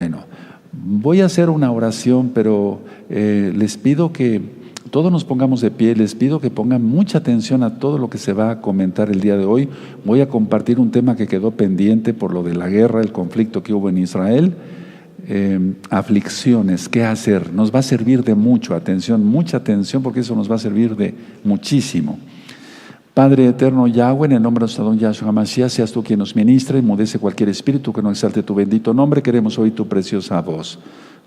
Bueno, voy a hacer una oración, pero les pido que todos nos pongamos de pie, les pido que pongan mucha atención a todo lo que se va a comentar el día de hoy. Voy a compartir un tema que quedó pendiente por lo de la guerra, el conflicto que hubo en Israel, aflicciones, ¿qué hacer? Nos va a servir de mucho, atención, mucha atención, porque eso nos va a servir de muchísimo. Padre eterno Yahweh, en el nombre de nuestro don Yahshua Mashiach, seas tú quien nos ministre, enmudece cualquier espíritu que no exalte tu bendito nombre. Queremos oír tu preciosa voz.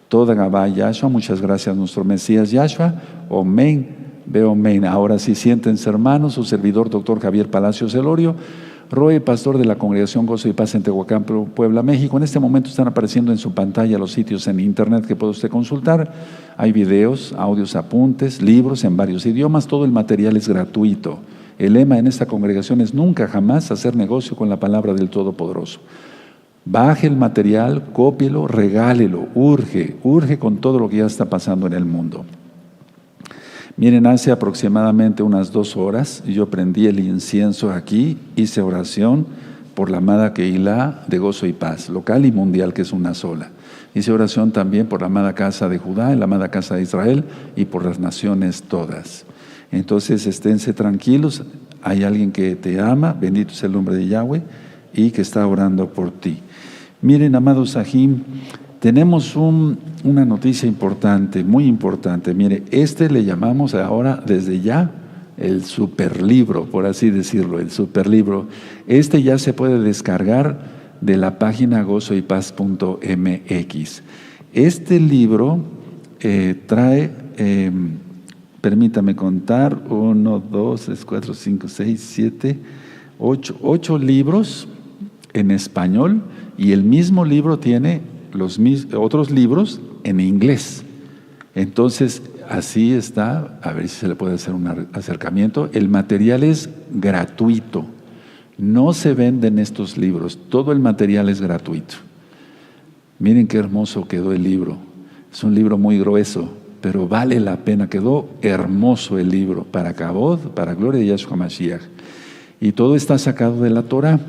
Toda Gabá Yahshua, muchas gracias nuestro Mesías Yahshua. Amén, veo amén. Ahora sí, siéntense hermanos, su servidor doctor Javier Palacios Elorio, Roe, pastor de la Congregación Gozo y Paz en Tehuacán, Puebla, México. En este momento están apareciendo en su pantalla los sitios en internet que puede usted consultar. Hay videos, audios, apuntes, libros en varios idiomas, todo el material es gratuito. El lema en esta congregación es nunca jamás hacer negocio con la palabra del Todopoderoso. Baje el material, cópielo, regálelo, urge con todo lo que ya está pasando en el mundo. Miren, hace aproximadamente unas 2 horas yo prendí el incienso aquí, hice oración por la amada Keilah de Gozo y Paz, local y mundial, que es una sola. Hice oración también por la amada casa de Judá, la amada casa de Israel y por las naciones todas. Entonces esténse tranquilos, hay alguien que te ama, bendito es el nombre de Yahweh, y que está orando por ti. Miren, amados Sahim, tenemos una noticia importante, muy importante. Mire, le llamamos ahora desde ya el superlibro, por así decirlo, el superlibro. Ya se puede descargar de la página gozoypaz.mx. Este libro trae... permítame contar, 1, 2, 3, 4, 5, 6, 7, 8 libros en español, y el mismo libro tiene otros libros en inglés. Entonces, así está, a ver si se le puede hacer un acercamiento. El material es gratuito, no se venden estos libros, todo el material es gratuito. Miren qué hermoso quedó el libro, es un libro muy grueso, pero vale la pena, quedó hermoso el libro, para Kabod, para gloria de Yahshua Mashiach. Y todo está sacado de la Torah,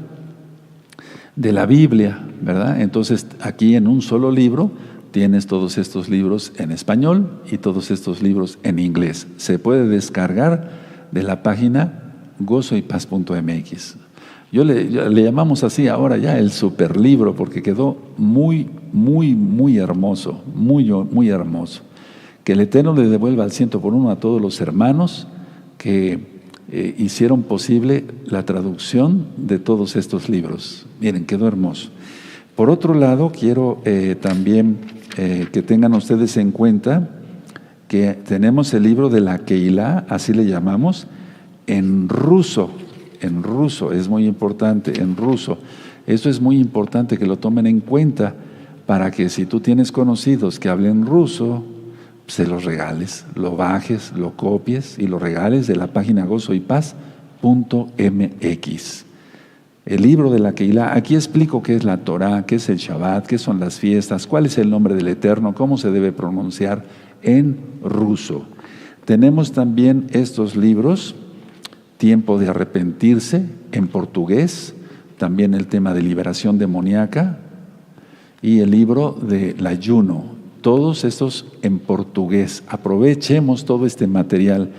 de la Biblia, ¿verdad? Entonces, aquí en un solo libro tienes todos estos libros en español y todos estos libros en inglés. Se puede descargar de la página gozoypaz.mx. Le llamamos así ahora ya el superlibro, porque quedó muy, muy, muy hermoso, muy, muy hermoso. Que el Eterno le devuelva al 100 por 1 a todos los hermanos que hicieron posible la traducción de todos estos libros. Miren, quedó hermoso. Por otro lado, quiero también que tengan ustedes en cuenta que tenemos el libro de la Keilah, así le llamamos, en ruso, es muy importante, en ruso. Esto es muy importante que lo tomen en cuenta para que si tú tienes conocidos que hablen ruso, se los regales, lo bajes, lo copies y lo regales de la página gozoypaz.mx. El libro de la Keilah, aquí explico qué es la Torah, qué es el Shabbat, qué son las fiestas, cuál es el nombre del Eterno, cómo se debe pronunciar en ruso. Tenemos también estos libros, Tiempo de arrepentirse, en portugués, también el tema de liberación demoníaca y el libro del ayuno. Todos estos en portugués. Aprovechemos todo este material.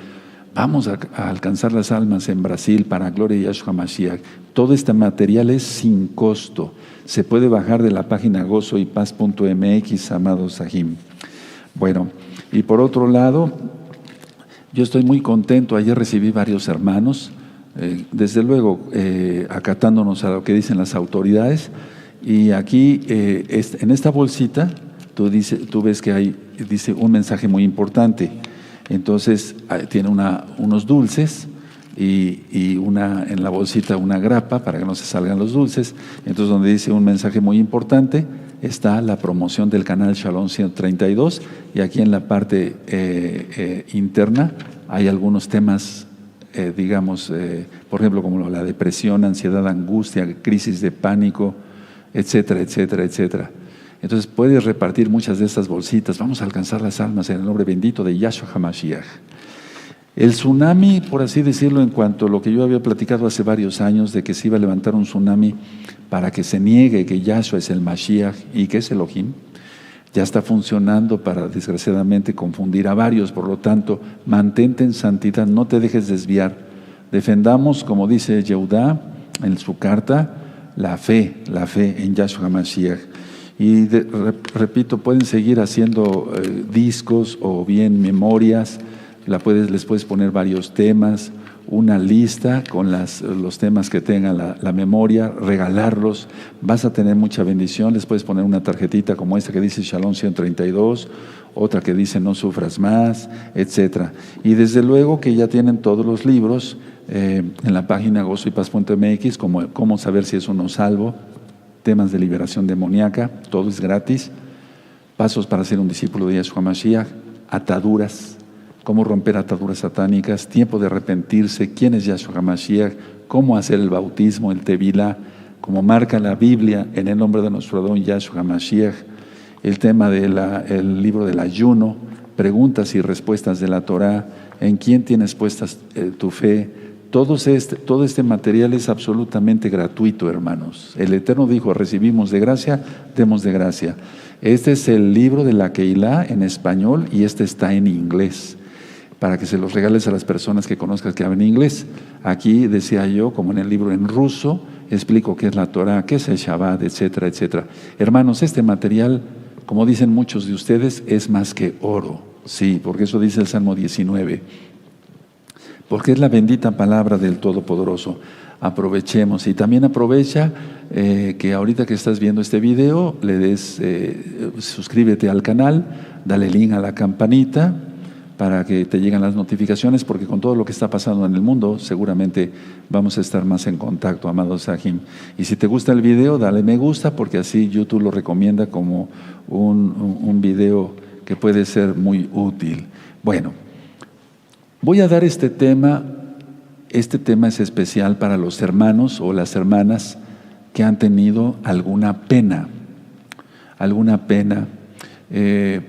Vamos a alcanzar las almas en Brasil para gloria de Yahshua Mashiach. Todo este material es sin costo. Se puede bajar de la página gozoypaz.mx, amados Sahim. Bueno, y por otro lado, yo estoy muy contento. Ayer recibí varios hermanos, desde luego acatándonos a lo que dicen las autoridades. Y aquí, en esta bolsita, tú ves que dice un mensaje muy importante. Entonces tiene unos dulces y en la bolsita una grapa para que no se salgan los dulces. Entonces, donde dice un mensaje muy importante, está la promoción del canal Shalom 132, y aquí en la parte interna hay algunos temas, por ejemplo, como la depresión, ansiedad, angustia, crisis de pánico, etcétera, etcétera, etcétera. Entonces puedes repartir muchas de estas bolsitas. Vamos a alcanzar las almas en el nombre bendito de Yahshua HaMashiach. El tsunami, por así decirlo, en cuanto a lo que yo había platicado hace varios años, de que se iba a levantar un tsunami para que se niegue que Yahshua es el Mashiach y que es Elohim. Ya está funcionando para, desgraciadamente, confundir a varios. Por lo tanto, mantente en santidad, no te dejes desviar. Defendamos, como dice Yehudá en su carta, la fe en Yahshua Mashiach. Y repito, pueden seguir haciendo discos o bien memorias, les puedes poner varios temas, una lista con los temas que tengan la memoria, regalarlos, vas a tener mucha bendición. Les puedes poner una tarjetita como esta que dice Shalom 132, otra que dice No sufras más, etc. Y desde luego que ya tienen todos los libros en la página gozoypaz.mx, como cómo saber si es uno salvo, temas de liberación demoníaca, todo es gratis, pasos para ser un discípulo de Yahshua Mashiach, ataduras, cómo romper ataduras satánicas, tiempo de arrepentirse, quién es Yahshua Mashiach, cómo hacer el bautismo, el Tevilá, como marca la Biblia, en el nombre de nuestro Adón Yahshua Mashiach, el tema del libro del ayuno, preguntas y respuestas de la Torah, en quién tienes puestas tu fe. Todo este material es absolutamente gratuito, hermanos. El Eterno dijo, recibimos de gracia, demos de gracia. Este es el libro de la Keilah en español y este está en inglés, para que se los regales a las personas que conozcas que hablan inglés. Aquí decía yo, como en el libro en ruso, explico qué es la Torah, qué es el Shabbat, etcétera, etcétera. Hermanos, este material, como dicen muchos de ustedes, es más que oro. Sí, porque eso dice el Salmo 19. Porque es la bendita palabra del Todopoderoso. Aprovechemos. Y también aprovecha que ahorita que estás viendo este video, le des, suscríbete al canal, dale link a la campanita para que te lleguen las notificaciones, porque con todo lo que está pasando en el mundo, seguramente vamos a estar más en contacto, amado Sahim. Y si te gusta el video, dale me gusta, porque así YouTube lo recomienda como un video que puede ser muy útil. Bueno, voy a dar este tema es especial para los hermanos o las hermanas que han tenido alguna pena,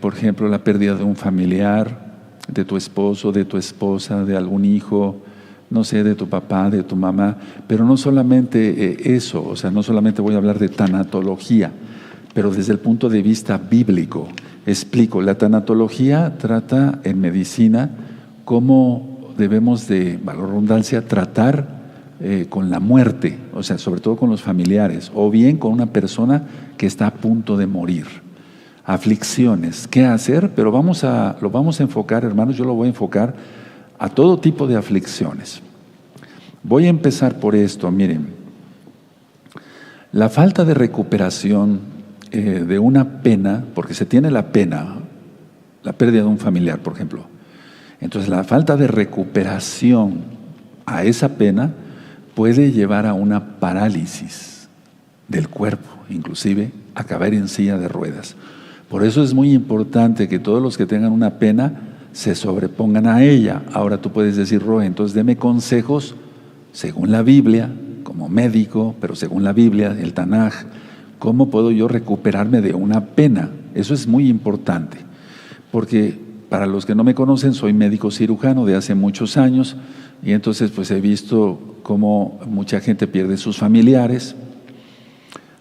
por ejemplo, la pérdida de un familiar, de tu esposo, de tu esposa, de algún hijo, no sé, de tu papá, de tu mamá, pero no solamente eso, o sea, no solamente voy a hablar de tanatología, pero desde el punto de vista bíblico. Explico, la tanatología trata en medicina cómo debemos de, valor redundancia, tratar con la muerte, o sea, sobre todo con los familiares, o bien con una persona que está a punto de morir. Aflicciones, ¿qué hacer? Pero lo vamos a enfocar, hermanos, yo lo voy a enfocar a todo tipo de aflicciones. Voy a empezar por esto, miren. La falta de recuperación de una pena, porque se tiene la pena, la pérdida de un familiar, por ejemplo. Entonces, la falta de recuperación a esa pena puede llevar a una parálisis del cuerpo, inclusive a caer en silla de ruedas. Por eso es muy importante que todos los que tengan una pena se sobrepongan a ella. Ahora tú puedes decir, Roe, entonces deme consejos según la Biblia, como médico, pero según la Biblia, el Tanaj, ¿cómo puedo yo recuperarme de una pena? Eso es muy importante, porque para los que no me conocen, soy médico cirujano de hace muchos años y entonces pues he visto cómo mucha gente pierde sus familiares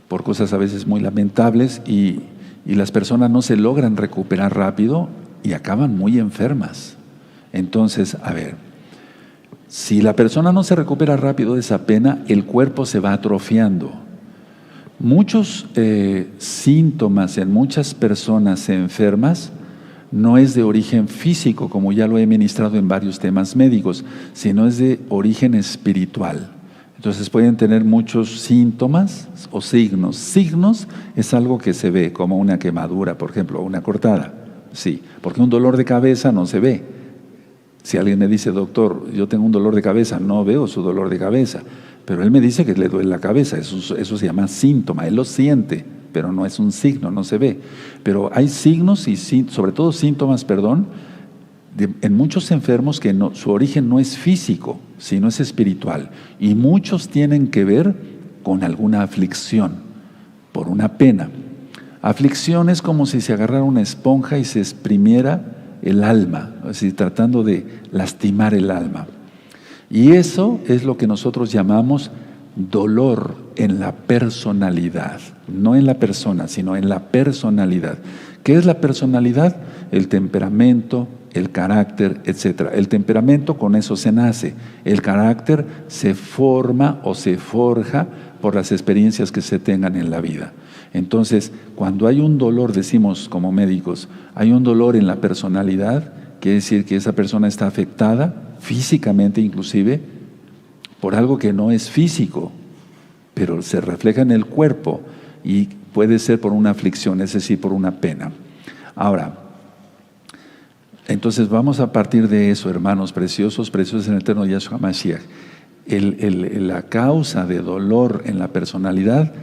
por cosas a veces muy lamentables y las personas no se logran recuperar rápido y acaban muy enfermas. Entonces, a ver, si la persona no se recupera rápido de esa pena, el cuerpo se va atrofiando. Muchos síntomas en muchas personas enfermas no es de origen físico, como ya lo he ministrado en varios temas médicos, sino es de origen espiritual. Entonces pueden tener muchos síntomas o signos. Signos es algo que se ve, como una quemadura, por ejemplo, o una cortada. Sí, porque un dolor de cabeza no se ve. Si alguien me dice, doctor, yo tengo un dolor de cabeza, no veo su dolor de cabeza, pero él me dice que le duele la cabeza, eso se llama síntoma, él lo siente, pero no es un signo, no se ve. Pero hay signos y sobre todo síntomas, en muchos enfermos que su origen no es físico, sino es espiritual. Y muchos tienen que ver con alguna aflicción, por una pena. Aflicción es como si se agarrara una esponja y se exprimiera el alma, así tratando de lastimar el alma. Y eso es lo que nosotros llamamos dolor en la personalidad, no en la persona, sino en la personalidad. ¿Qué es la personalidad? El temperamento, el carácter, etc. El temperamento, con eso se nace. El carácter se forma o se forja por las experiencias que se tengan en la vida. Entonces, cuando hay un dolor, decimos como médicos, hay un dolor en la personalidad, quiere decir que esa persona está afectada físicamente inclusive por algo que no es físico, pero se refleja en el cuerpo y puede ser por una aflicción, es decir, por una pena. Ahora, entonces vamos a partir de eso, hermanos preciosos, preciosos en el eterno Yahshua Mashiach. La causa de dolor en la personalidad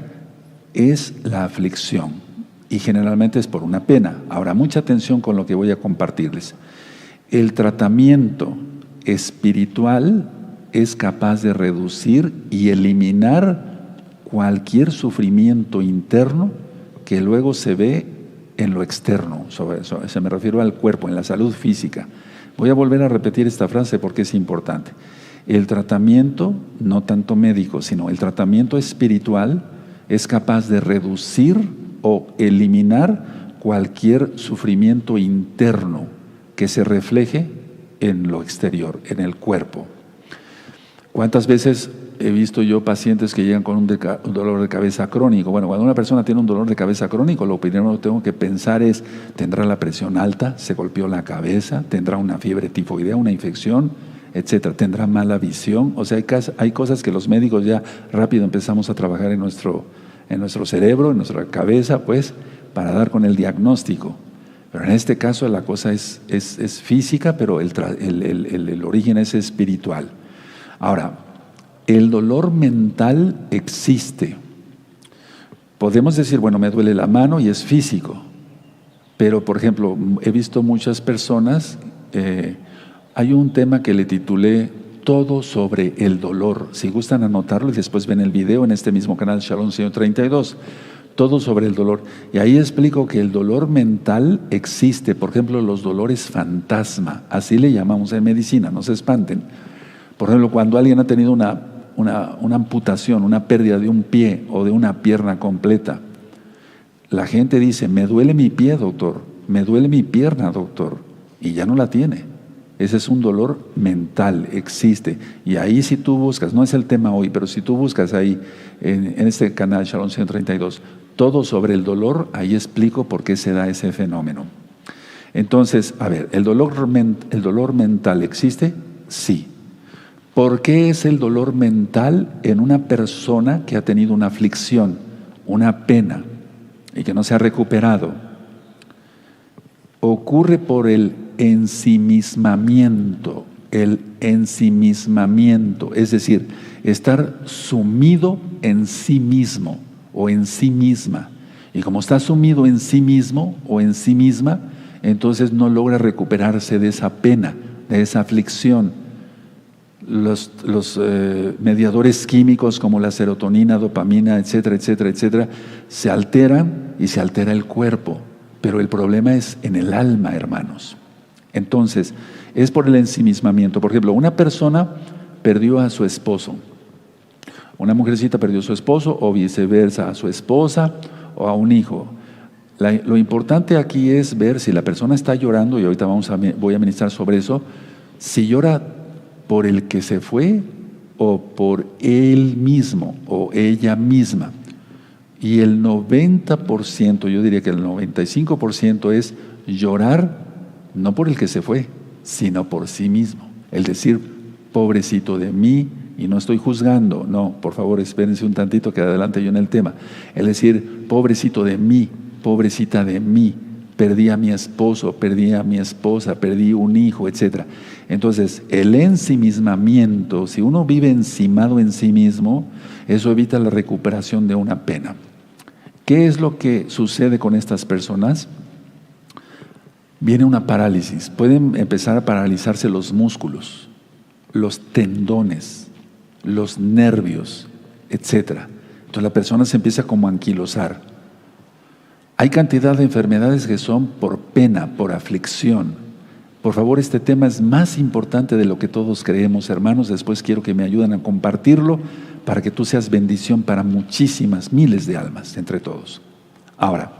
es la aflicción y generalmente es por una pena. Ahora, mucha atención con lo que voy a compartirles. El tratamiento espiritual es capaz de reducir y eliminar cualquier sufrimiento interno que luego se ve en lo externo. Se me refiero al cuerpo, en la salud física. Voy a volver a repetir esta frase porque es importante. El tratamiento, no tanto médico, sino el tratamiento espiritual es capaz de reducir o eliminar cualquier sufrimiento interno que se refleje en lo exterior, en el cuerpo. ¿Cuántas veces he visto yo pacientes que llegan con un dolor de cabeza crónico? Bueno, cuando una persona tiene un dolor de cabeza crónico, lo primero que tengo que pensar es, ¿tendrá la presión alta? ¿Se golpeó la cabeza? ¿Tendrá una fiebre tifoidea, una infección? Etcétera. ¿Tendrá mala visión? O sea, hay cosas que los médicos ya rápido empezamos a trabajar en nuestro cerebro, en nuestra cabeza, pues, para dar con el diagnóstico. Pero en este caso la cosa es física, pero el origen es espiritual. Ahora, el dolor mental existe. Podemos decir, bueno, me duele la mano y es físico. Pero, por ejemplo, he visto muchas personas, hay un tema que le titulé Todo sobre el dolor. Si gustan anotarlo y después ven el video en este mismo canal, Shalom 132. Todo sobre el dolor. Y ahí explico que el dolor mental existe. Por ejemplo, los dolores fantasma, así le llamamos en medicina, no se espanten. Por ejemplo, cuando alguien ha tenido una amputación, una pérdida de un pie o de una pierna completa, la gente dice, me duele mi pie, doctor, me duele mi pierna, doctor, y ya no la tiene. Ese es un dolor mental, existe. Y ahí si tú buscas, no es el tema hoy, pero si tú buscas ahí en este canal Shalom 132, todo sobre el dolor, ahí explico por qué se da ese fenómeno. Entonces, a ver, ¿el dolor mental existe? Sí. ¿Por qué es el dolor mental en una persona que ha tenido una aflicción, una pena y que no se ha recuperado? Ocurre por el ensimismamiento, es decir, estar sumido en sí mismo o en sí misma. Y como está sumido en sí mismo o en sí misma, entonces no logra recuperarse de esa pena, de esa aflicción. Los mediadores químicos como la serotonina, dopamina, etcétera, etcétera, etcétera, se alteran y se altera el cuerpo. Pero el problema es en el alma, hermanos. Entonces, es por el ensimismamiento. Por ejemplo, una persona perdió a su esposo. Una mujercita perdió a su esposo o viceversa, a su esposa o a un hijo. Lo importante aquí es ver si la persona está llorando, y ahorita voy a ministrar sobre eso, si llora por el que se fue o por él mismo o ella misma. Y el 90%, yo diría que el 95% es llorar no por el que se fue, sino por sí mismo. El decir, pobrecito de mí, y no estoy juzgando, no, por favor espérense un tantito que adelante yo en el tema. El decir, pobrecito de mí, pobrecita de mí, perdí a mi esposo, perdí a mi esposa, perdí un hijo, etc. Entonces, el ensimismamiento, si uno vive encimado en sí mismo, eso evita la recuperación de una pena. ¿Qué es lo que sucede con estas personas? Viene una parálisis. Pueden empezar a paralizarse los músculos, los tendones, los nervios, etc. Entonces la persona se empieza como a anquilosar. Hay cantidad de enfermedades que son por pena, por aflicción. Por favor, este tema es más importante de lo que todos creemos, hermanos. Después quiero que me ayuden a compartirlo para que tú seas bendición para muchísimas, miles de almas, entre todos. Ahora,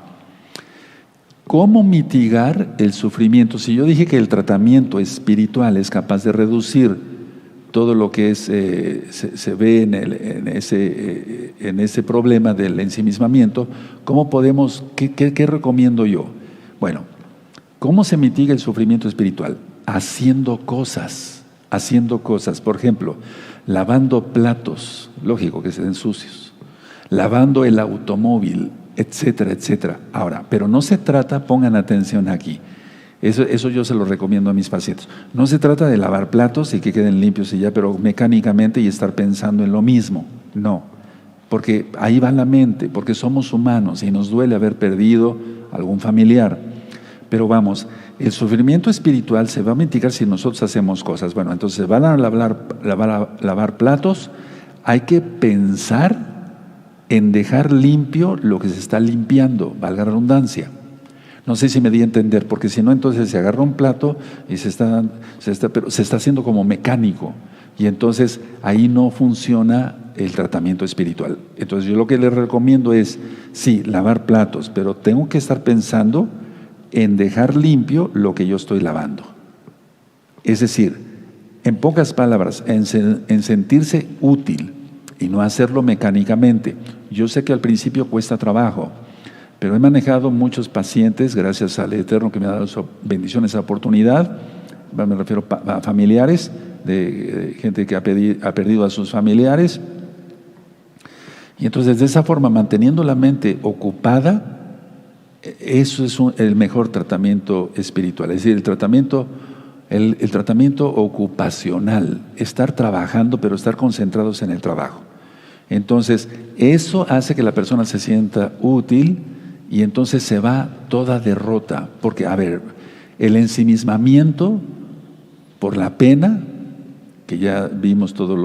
¿cómo mitigar el sufrimiento? Si yo dije que el tratamiento espiritual es capaz de reducir todo lo que se ve en ese problema del ensimismamiento, ¿cómo podemos, qué recomiendo yo? Bueno, ¿cómo se mitiga el sufrimiento espiritual? Haciendo cosas. Por ejemplo, lavando platos, lógico que se den sucios, lavando el automóvil, etcétera, etcétera. Ahora, pero no se trata, pongan atención aquí, eso yo se lo recomiendo a mis pacientes. No se trata de lavar platos y que queden limpios y ya, pero mecánicamente y estar pensando en lo mismo. No, porque ahí va la mente, porque somos humanos y nos duele haber perdido algún familiar. Pero vamos, el sufrimiento espiritual se va a mitigar si nosotros hacemos cosas. Bueno, entonces van a lavar platos, hay que pensar en dejar limpio lo que se está limpiando, valga la redundancia. No sé si me di a entender, porque si no, entonces se agarra un plato y se está haciendo como mecánico, y entonces ahí no funciona el tratamiento espiritual. Entonces yo lo que les recomiendo es, sí, lavar platos, pero tengo que estar pensando en dejar limpio lo que yo estoy lavando. Es decir, en pocas palabras, en sentirse útil y no hacerlo mecánicamente. Yo sé que al principio cuesta trabajo, pero he manejado muchos pacientes, gracias al Eterno que me ha dado bendiciones, esa oportunidad. Me refiero a familiares, de gente que ha perdido a sus familiares. Y entonces, de esa forma, manteniendo la mente ocupada, eso es el mejor tratamiento espiritual. Es decir, el tratamiento ocupacional, estar trabajando, pero estar concentrados en el trabajo. Entonces, eso hace que la persona se sienta útil y entonces se va toda derrota. Porque, a ver, el ensimismamiento por la pena, que ya vimos todos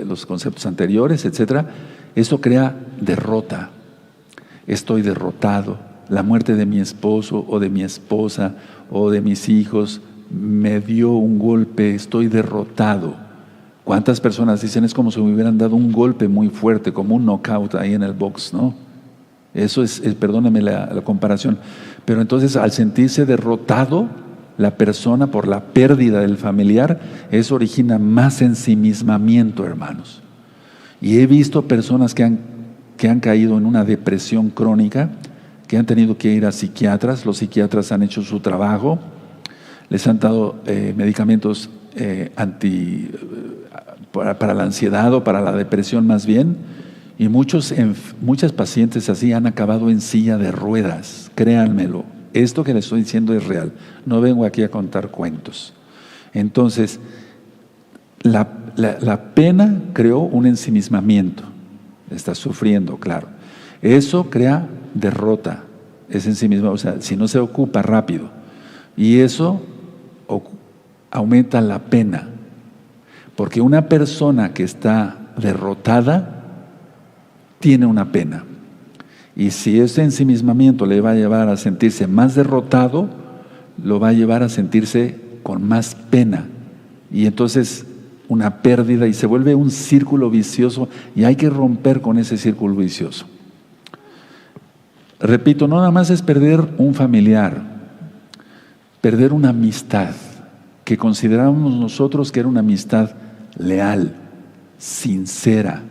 los conceptos anteriores, etcétera, eso crea derrota. Estoy derrotado. La muerte de mi esposo o de mi esposa o de mis hijos me dio un golpe, estoy derrotado. ¿Cuántas personas dicen es como si me hubieran dado un golpe muy fuerte, como un knockout ahí en el box, ¿no? Eso es perdónenme la comparación. Pero entonces, al sentirse derrotado, la persona por la pérdida del familiar, eso origina más ensimismamiento, hermanos. Y he visto personas que han caído en una depresión crónica, que han tenido que ir a psiquiatras. Los psiquiatras han hecho su trabajo, les han dado medicamentos para la ansiedad o para la depresión más bien, y muchas pacientes así han acabado en silla de ruedas. Créanmelo, esto que les estoy diciendo es real, no vengo aquí a contar cuentos. Entonces, la pena creó un ensimismamiento, estás sufriendo, claro. Eso crea derrota, es ensimismamiento, o sea, si no se ocupa rápido, y eso aumenta la pena, porque una persona que está derrotada tiene una pena, y si ese ensimismamiento le va a llevar a sentirse más derrotado, lo va a llevar a sentirse con más pena, y entonces una pérdida, y se vuelve un círculo vicioso, y hay que romper con ese círculo vicioso. Repito, no nada más es perder un familiar, perder una amistad que considerábamos nosotros que era una amistad leal, sincera.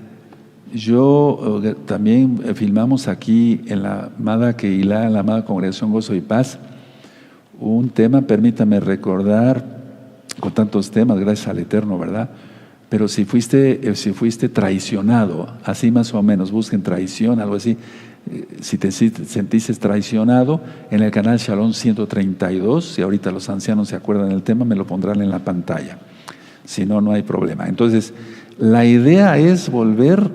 Yo también filmamos aquí en la amada Kehilá, en la amada Congregación Gozo y Paz, un tema, permítame recordar, con tantos temas, gracias al Eterno, ¿verdad? Pero si fuiste traicionado, así más o menos, busquen traición, algo así. Si te sentiste traicionado, en el canal Shalom 132, si ahorita los ancianos se acuerdan del tema, me lo pondrán en la pantalla. Si no, no hay problema. Entonces, la idea es volver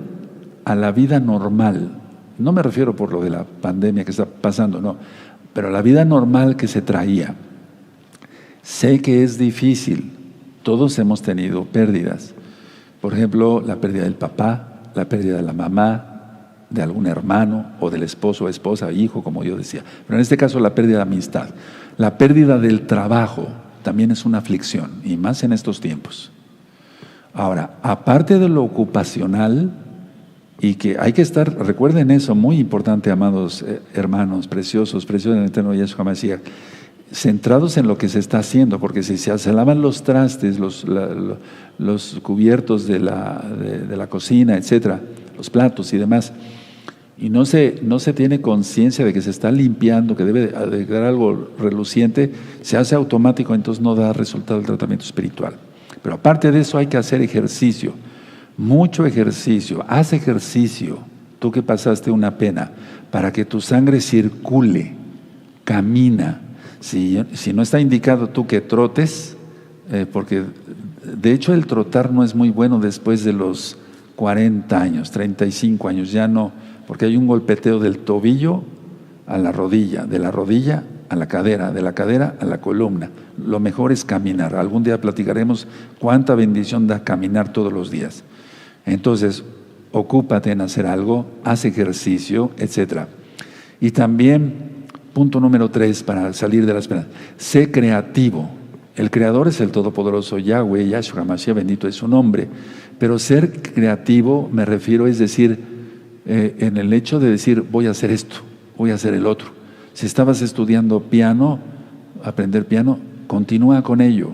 a la vida normal. No me refiero por lo de la pandemia que está pasando, no, pero la vida normal que se traía. Sé que es difícil, todos hemos tenido pérdidas. Por ejemplo, la pérdida del papá, la pérdida de la mamá, de algún hermano o del esposo, esposa, hijo, como yo decía. Pero en este caso la pérdida de amistad. La pérdida del trabajo también es una aflicción, y más en estos tiempos. Ahora, aparte de lo ocupacional, Y que hay que estar, recuerden eso, muy importante, amados hermanos, preciosos en el eterno Yeshua Mashiach, centrados en lo que se está haciendo, porque si se lavan los trastes, los cubiertos de la cocina, etcétera, los platos y demás, y no se tiene conciencia de que se está limpiando, que debe de quedar algo reluciente, se hace automático, entonces no da resultado el tratamiento espiritual. Pero aparte de eso hay que hacer ejercicio, mucho ejercicio. Haz ejercicio, tú que pasaste una pena, para que tu sangre circule, camina. Si no está indicado tú que trotes, porque de hecho el trotar no es muy bueno después de los 40 años, 35 años, ya no, porque hay un golpeteo del tobillo a la rodilla, de la rodilla a la cadera, de la cadera a la columna. Lo mejor es caminar. Algún día platicaremos cuánta bendición da caminar todos los días. Entonces, ocúpate en hacer algo, haz ejercicio, etc. Y también, punto número 3, para salir de las penas, sé creativo. El creador es el todopoderoso Yahweh, Yahshua Mashiach, bendito es su nombre. Pero ser creativo, me refiero, es decir, en el hecho de decir, voy a hacer esto, voy a hacer el otro. Si estabas estudiando piano, aprender piano, continúa con ello.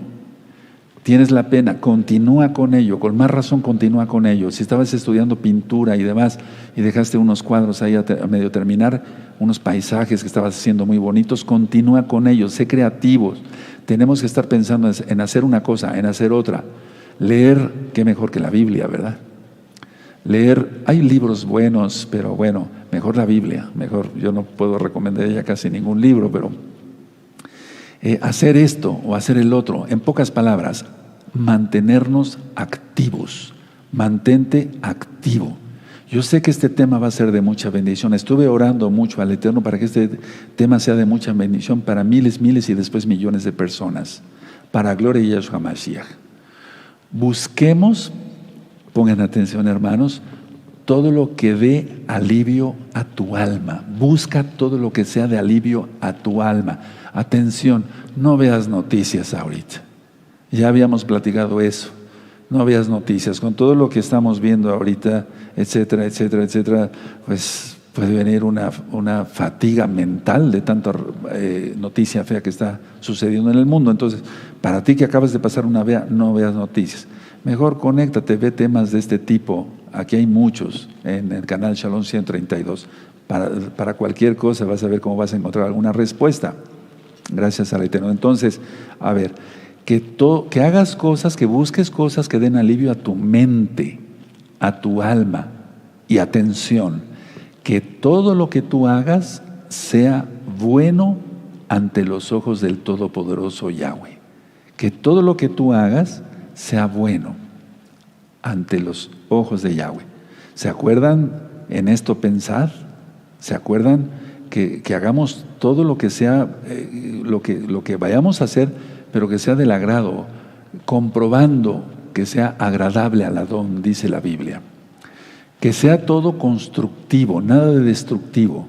Tienes la pena, continúa con ello, con más razón continúa con ello. Si estabas estudiando pintura y demás y dejaste unos cuadros ahí a medio terminar, unos paisajes que estabas haciendo muy bonitos, continúa con ellos, sé creativos. Tenemos que estar pensando en hacer una cosa, en hacer otra. Leer, qué mejor que la Biblia, ¿verdad? Leer, hay libros buenos, pero bueno, mejor la Biblia, mejor. Yo no puedo recomendar ya casi ningún libro, pero hacer esto o hacer el otro, en pocas palabras, mantenernos activos. Mantente activo. Yo sé que este tema va a ser de mucha bendición. Estuve orando mucho al Eterno para que este tema sea de mucha bendición para miles y después millones de personas, para gloria de Yahshua Mashiach. Busquemos, pongan atención hermanos, todo lo que dé alivio a tu alma. Busca todo lo que sea de alivio a tu alma. Atención, no veas noticias ahorita. Ya habíamos platicado eso. No veas noticias. Con todo lo que estamos viendo ahorita, etcétera, etcétera, etcétera, pues puede venir una fatiga mental de tanta noticia fea que está sucediendo en el mundo. Entonces, para ti que acabas de pasar una vea, no veas noticias. Mejor conéctate, ve temas de este tipo. Aquí hay muchos en el canal Shalom 132. Para cualquier cosa vas a ver cómo vas a encontrar alguna respuesta. Gracias al Eterno. Entonces, a ver, que hagas cosas, que busques cosas que den alivio a tu mente, a tu alma. Y atención, que todo lo que tú hagas sea bueno ante los ojos del Todopoderoso Yahweh. Que todo lo que tú hagas sea bueno ante los ojos de Yahweh. ¿Se acuerdan en esto pensar? ¿Se acuerdan que hagamos todo lo que sea, lo que vayamos a hacer, pero que sea del agrado, comprobando que sea agradable al Adón, dice la Biblia? Que sea todo constructivo, nada de destructivo.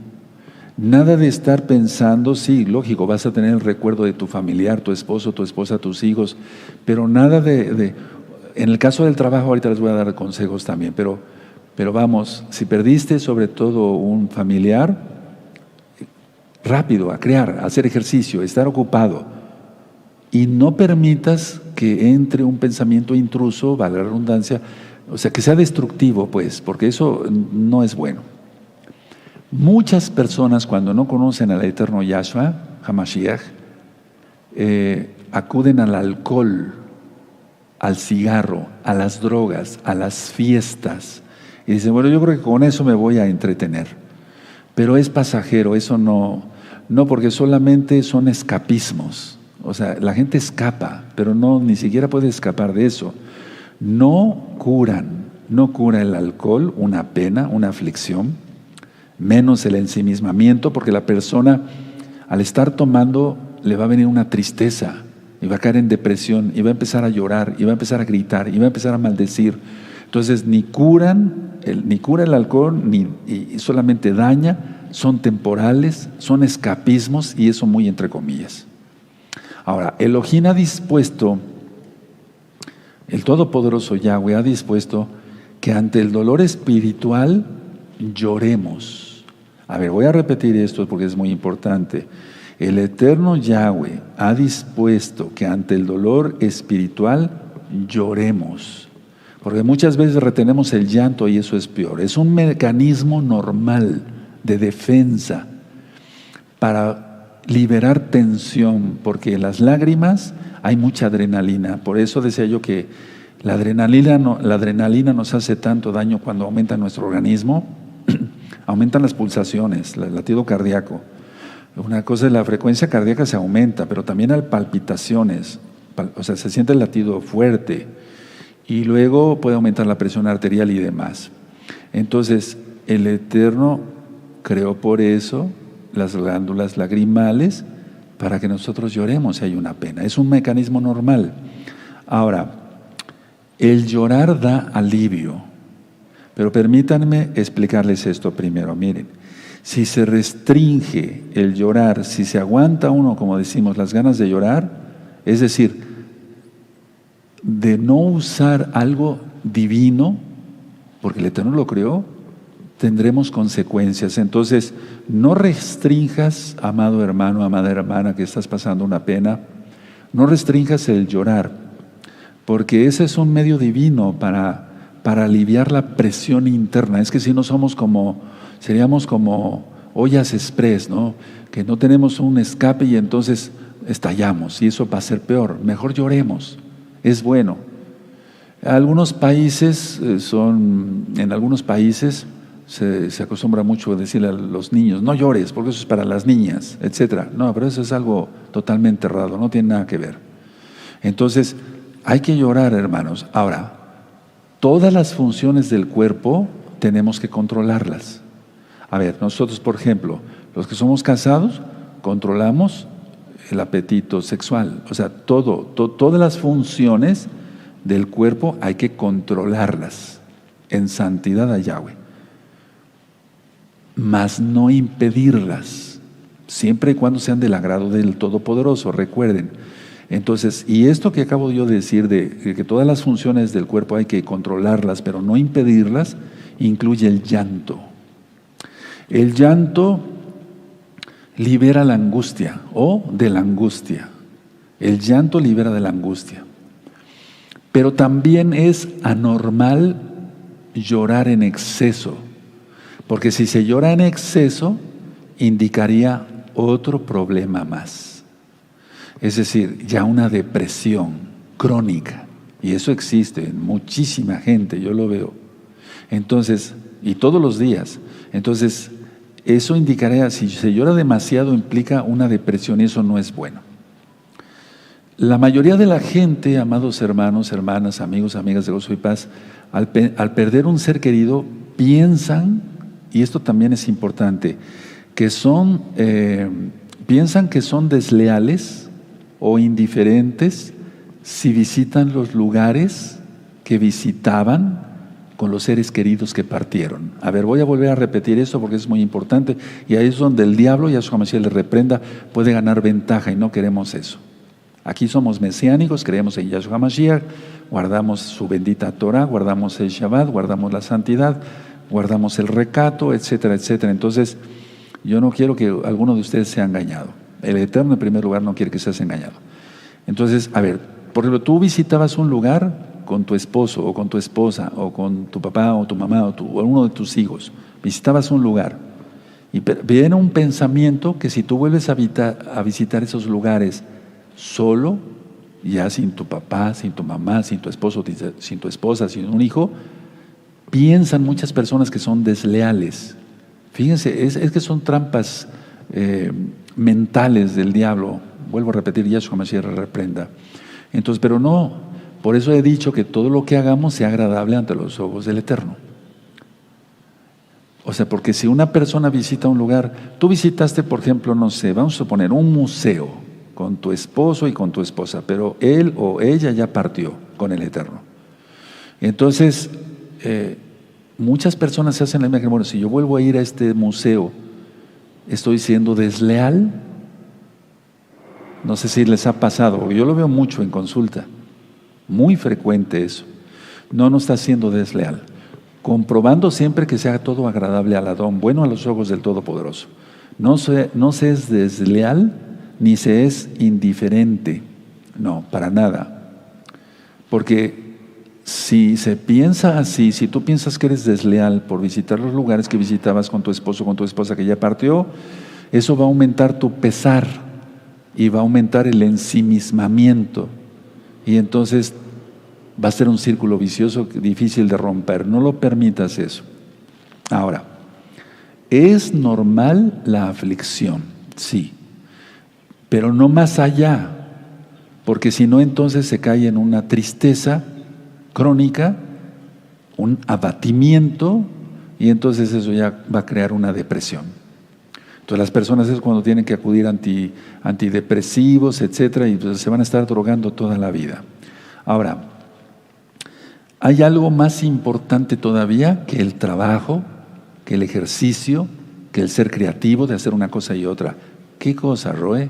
Nada de estar pensando, sí, lógico, vas a tener el recuerdo de tu familiar, tu esposo, tu esposa, tus hijos, pero nada en el caso del trabajo, ahorita les voy a dar consejos también, pero vamos, si perdiste sobre todo un familiar, rápido, a crear, a hacer ejercicio, estar ocupado, y no permitas que entre un pensamiento intruso, valga la redundancia, o sea, que sea destructivo, pues, porque eso no es bueno. Muchas personas cuando no conocen al eterno Yahshua, HaMashiach, acuden al alcohol, al cigarro, a las drogas, a las fiestas. Y dicen, bueno, yo creo que con eso me voy a entretener. Pero es pasajero, eso no, porque solamente son escapismos. O sea, la gente escapa, pero ni siquiera puede escapar de eso. No cura el alcohol una pena, una aflicción, menos el ensimismamiento, porque la persona al estar tomando le va a venir una tristeza y va a caer en depresión y va a empezar a llorar y va a empezar a gritar y va a empezar a maldecir. Entonces ni cura el alcohol y solamente daña, son temporales, son escapismos y eso muy entre comillas. Ahora, Elohim ha dispuesto, el Todopoderoso Yahweh ha dispuesto que ante el dolor espiritual lloremos. A ver, voy a repetir esto porque es muy importante. El eterno Yahweh ha dispuesto que ante el dolor espiritual lloremos. Porque muchas veces retenemos el llanto y eso es peor. Es un mecanismo normal de defensa para liberar tensión, porque en las lágrimas hay mucha adrenalina. Por eso decía yo que la adrenalina nos hace tanto daño cuando aumenta nuestro organismo. Aumentan las pulsaciones, el latido cardíaco. Una cosa es la frecuencia cardíaca se aumenta, pero también hay palpitaciones, o sea, se siente el latido fuerte y luego puede aumentar la presión arterial y demás. Entonces, el Eterno creó por eso las glándulas lagrimales para que nosotros lloremos si hay una pena. Es un mecanismo normal. Ahora, el llorar da alivio, pero permítanme explicarles esto primero. Miren, si se restringe el llorar, si se aguanta uno, como decimos, las ganas de llorar, es decir, de no usar algo divino, porque el Eterno lo creó, tendremos consecuencias. Entonces, no restrinjas, amado hermano, amada hermana, que estás pasando una pena, no restrinjas el llorar, porque ese es un medio divino para aliviar la presión interna. Es que si no seríamos como ollas express, ¿no? Que no tenemos un escape y entonces estallamos y eso va a ser peor. Mejor lloremos, es bueno. En algunos países se acostumbra mucho a decirle a los niños, no llores porque eso es para las niñas, etcétera. No, pero eso es algo totalmente errado, no tiene nada que ver. Entonces, hay que llorar, hermanos. Ahora, todas las funciones del cuerpo tenemos que controlarlas. A ver, nosotros, por ejemplo, los que somos casados, controlamos el apetito sexual. O sea, todas las funciones del cuerpo hay que controlarlas en santidad a Yahweh, mas no impedirlas, siempre y cuando sean del agrado del Todopoderoso, recuerden. Entonces, y esto que acabo yo de decir, de que todas las funciones del cuerpo hay que controlarlas, pero no impedirlas, incluye el llanto. El llanto libera la angustia o de la angustia. El llanto libera de la angustia. Pero también es anormal llorar en exceso, porque si se llora en exceso, indicaría otro problema más. Es decir, ya una depresión crónica, y eso existe en muchísima gente, yo lo veo. Entonces, y todos los días. Entonces, eso indicaría, si se llora demasiado, implica una depresión y eso no es bueno. La mayoría de la gente, amados hermanos, hermanas, amigos, amigas de Gozo y Paz, al perder un ser querido, piensan, y esto también es importante, piensan que son desleales o indiferentes si visitan los lugares que visitaban con los seres queridos que partieron. A ver, voy a volver a repetir esto porque es muy importante y ahí es donde el diablo, Yahshua Mashiach le reprenda, puede ganar ventaja y no queremos eso. Aquí somos mesiánicos, creemos en Yahshua Mashiach, guardamos su bendita Torah, guardamos el Shabbat, guardamos la santidad, guardamos el recato, etcétera, etcétera. Entonces, yo no quiero que alguno de ustedes sea engañado. El Eterno en primer lugar no quiere que seas engañado. Entonces, a ver, por ejemplo, tú visitabas un lugar con tu esposo o con tu esposa o con tu papá o tu mamá o uno de tus hijos, visitabas un lugar y viene un pensamiento que si tú vuelves a visitar esos lugares solo, ya sin tu papá, sin tu mamá, sin tu esposo, sin tu esposa, sin un hijo, piensan muchas personas que son desleales. Fíjense, es que son trampas mentales del diablo. Vuelvo a repetir, Yahshua Mashiach reprenda. Entonces, pero no, por eso he dicho que todo lo que hagamos sea agradable ante los ojos del Eterno. O sea, porque si una persona visita un lugar, tú visitaste, por ejemplo, no sé, vamos a suponer un museo con tu esposo y con tu esposa, pero él o ella ya partió con el Eterno. Entonces, muchas personas se hacen la imagen, bueno, si yo vuelvo a ir a este museo, ¿estoy siendo desleal? No sé si les ha pasado, yo lo veo mucho en consulta, muy frecuente eso. No está siendo desleal. comprobando siempre que sea todo agradable al Adón, bueno a los ojos del Todopoderoso. No se es desleal ni se es indiferente, no, para nada. Porque si se piensa así, si tú piensas que eres desleal por visitar los lugares que visitabas con tu esposo, con tu esposa que ya partió, eso va a aumentar tu pesar y va a aumentar el ensimismamiento. Y entonces va a ser un círculo vicioso difícil de romper. No lo permitas eso. Ahora, ¿es normal la aflicción? Sí, pero no más allá, porque si no entonces se cae en una tristeza crónica, un abatimiento, y entonces eso ya va a crear una depresión. Entonces las personas es cuando tienen que acudir a antidepresivos, etcétera, y pues se van a estar drogando toda la vida. Ahora, hay algo más importante todavía que el trabajo, que el ejercicio, que el ser creativo de hacer una cosa y otra. ¿Qué cosa, Roe?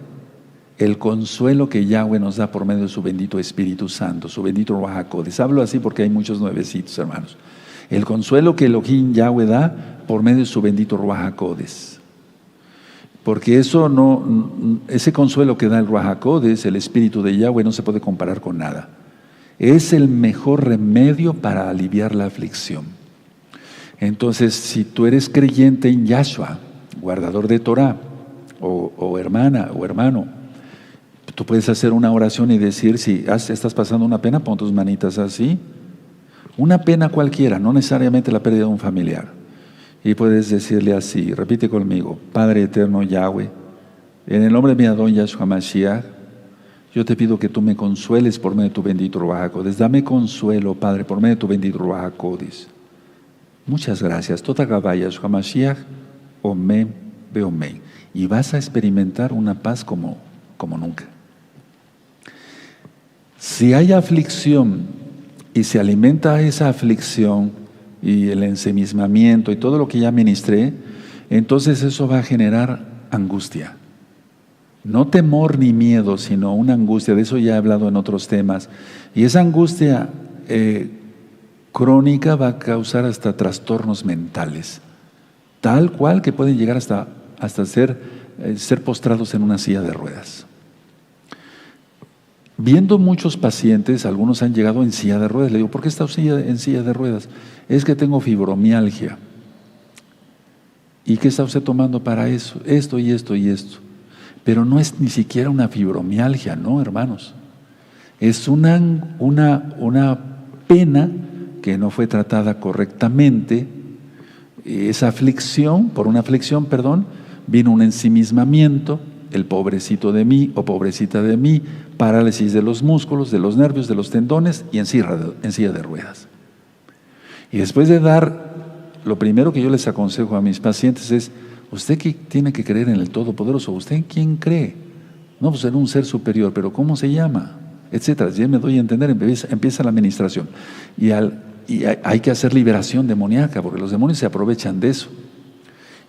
El consuelo que Yahweh nos da por medio de su bendito Espíritu Santo, su bendito Ruach HaKodesh. Hablo así porque hay muchos nuevecitos, hermanos. El consuelo que Elohim Yahweh da por medio de su bendito Ruach HaKodesh. Porque ese consuelo que da el Ruach HaKodesh, el Espíritu de Yahweh, no se puede comparar con nada. Es el mejor remedio para aliviar la aflicción. Entonces, si tú eres creyente en Yahshua, guardador de Torah, o hermana o hermano, tú puedes hacer una oración y decir, si estás pasando una pena, pon tus manitas así. Una pena cualquiera, no necesariamente la pérdida de un familiar. Y puedes decirle así, repite conmigo: Padre eterno Yahweh, en el nombre de mi Adón Yahshua Mashiach, yo te pido que tú me consueles por medio de tu bendito Ruach HaKodesh. Dame consuelo, Padre, por medio de tu bendito Ruach HaKodesh. Muchas gracias. Toda Gabá Yahshua Mashiach, Omen, Beomen. Y vas a experimentar una paz como nunca. Si hay aflicción y se alimenta esa aflicción y el ensimismamiento y todo lo que ya ministré, entonces eso va a generar angustia. No temor ni miedo, sino una angustia. De eso ya he hablado en otros temas. Y esa angustia crónica va a causar hasta trastornos mentales, tal cual que pueden llegar hasta ser postrados en una silla de ruedas. Viendo muchos pacientes, algunos han llegado en silla de ruedas. Le digo, ¿por qué está usted en silla de ruedas? Es que tengo fibromialgia. ¿Y qué está usted tomando para eso? Esto y esto y esto. Pero no es ni siquiera una fibromialgia, no, hermanos. Es una pena que no fue tratada correctamente. Esa aflicción, por una aflicción, vino un ensimismamiento, el pobrecito de mí o pobrecita de mí, parálisis de los músculos, de los nervios, de los tendones y en silla de ruedas. Y después de dar, lo primero que yo les aconsejo a mis pacientes es: usted que tiene que creer en el Todopoderoso. ¿Usted en quién cree? No, pues en un ser superior, pero ¿cómo se llama? Etcétera. Ya me doy a entender, empieza la administración. Y hay que hacer liberación demoníaca, porque los demonios se aprovechan de eso.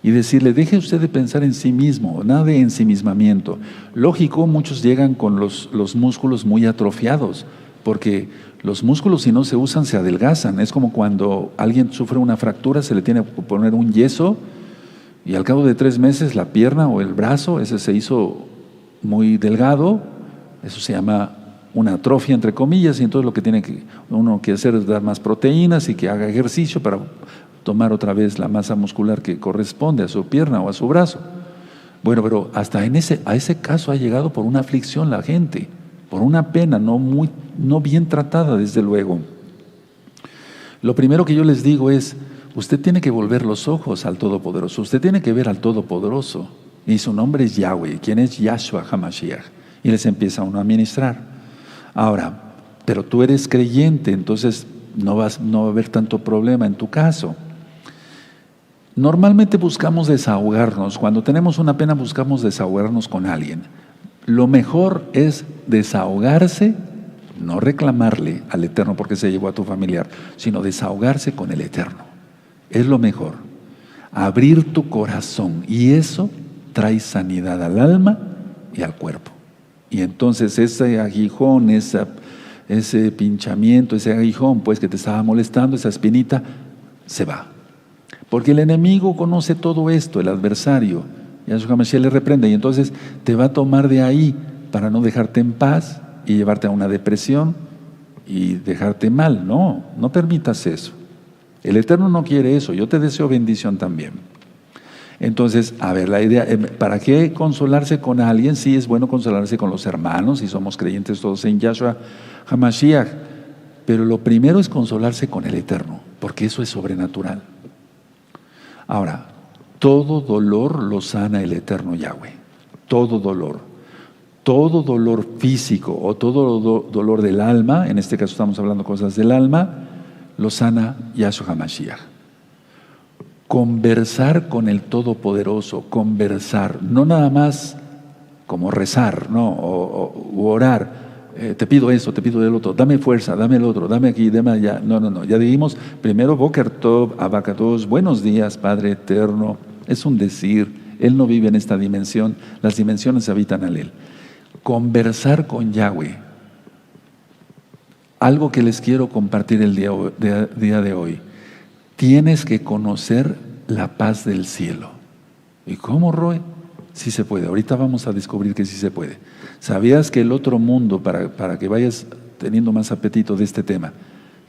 Y decirle: deje usted de pensar en sí mismo, nada de ensimismamiento. Lógico, muchos llegan con los músculos muy atrofiados, porque los músculos, si no se usan, se adelgazan. Es como cuando alguien sufre una fractura, se le tiene que poner un yeso, y al cabo de 3 meses la pierna o el brazo, ese se hizo muy delgado. Eso se llama una atrofia, entre comillas, y entonces lo que tiene uno que hacer es dar más proteínas y que haga ejercicio para tomar otra vez la masa muscular que corresponde a su pierna o a su brazo. Bueno, pero hasta a ese caso ha llegado por una aflicción la gente, por una pena no bien tratada, desde luego. Lo primero que yo les digo es: usted tiene que volver los ojos al Todopoderoso, usted tiene que ver al Todopoderoso, y su nombre es Yahweh, quien es Yahshua HaMashiach, y les empieza uno a ministrar. Ahora, pero tú eres creyente, entonces no va a haber tanto problema en tu caso. Normalmente buscamos desahogarnos. Cuando tenemos una pena, buscamos desahogarnos con alguien. Lo mejor es desahogarse, no reclamarle al Eterno porque se llevó a tu familiar, sino desahogarse con el Eterno. Es lo mejor. Abrir tu corazón, y eso trae sanidad al alma y al cuerpo. Y entonces ese aguijón, ese pinchamiento, ese aguijón pues que te estaba molestando, esa espinita, se va. Porque el enemigo conoce todo esto, el adversario. Yahshua HaMashiach le reprende y entonces te va a tomar de ahí para no dejarte en paz y llevarte a una depresión y dejarte mal. No, no permitas eso. El Eterno no quiere eso. Yo te deseo bendición también. Entonces, a ver, la idea, ¿para qué consolarse con alguien? Sí, es bueno consolarse con los hermanos y somos creyentes todos en Yahshua HaMashiach. Pero lo primero es consolarse con el Eterno, porque eso es sobrenatural. Ahora, todo dolor lo sana el Eterno Yahweh. Todo dolor físico o todo dolor del alma, en este caso estamos hablando cosas del alma, lo sana Yahshua HaMashiach. Conversar con el Todopoderoso, conversar, no nada más como rezar, no, o orar. Te pido esto, te pido el otro, dame fuerza, dame el otro, dame aquí, dame allá. No. Ya dijimos, primero Boker Tov, Abacados, buenos días, Padre eterno. Es un decir, Él no vive en esta dimensión, las dimensiones habitan en Él. Conversar con Yahweh. Algo que les quiero compartir el día de hoy. Tienes que conocer la paz del cielo. ¿Y cómo, Roy? Sí se puede. Ahorita vamos a descubrir que sí se puede. ¿Sabías que el otro mundo, para que vayas teniendo más apetito de este tema,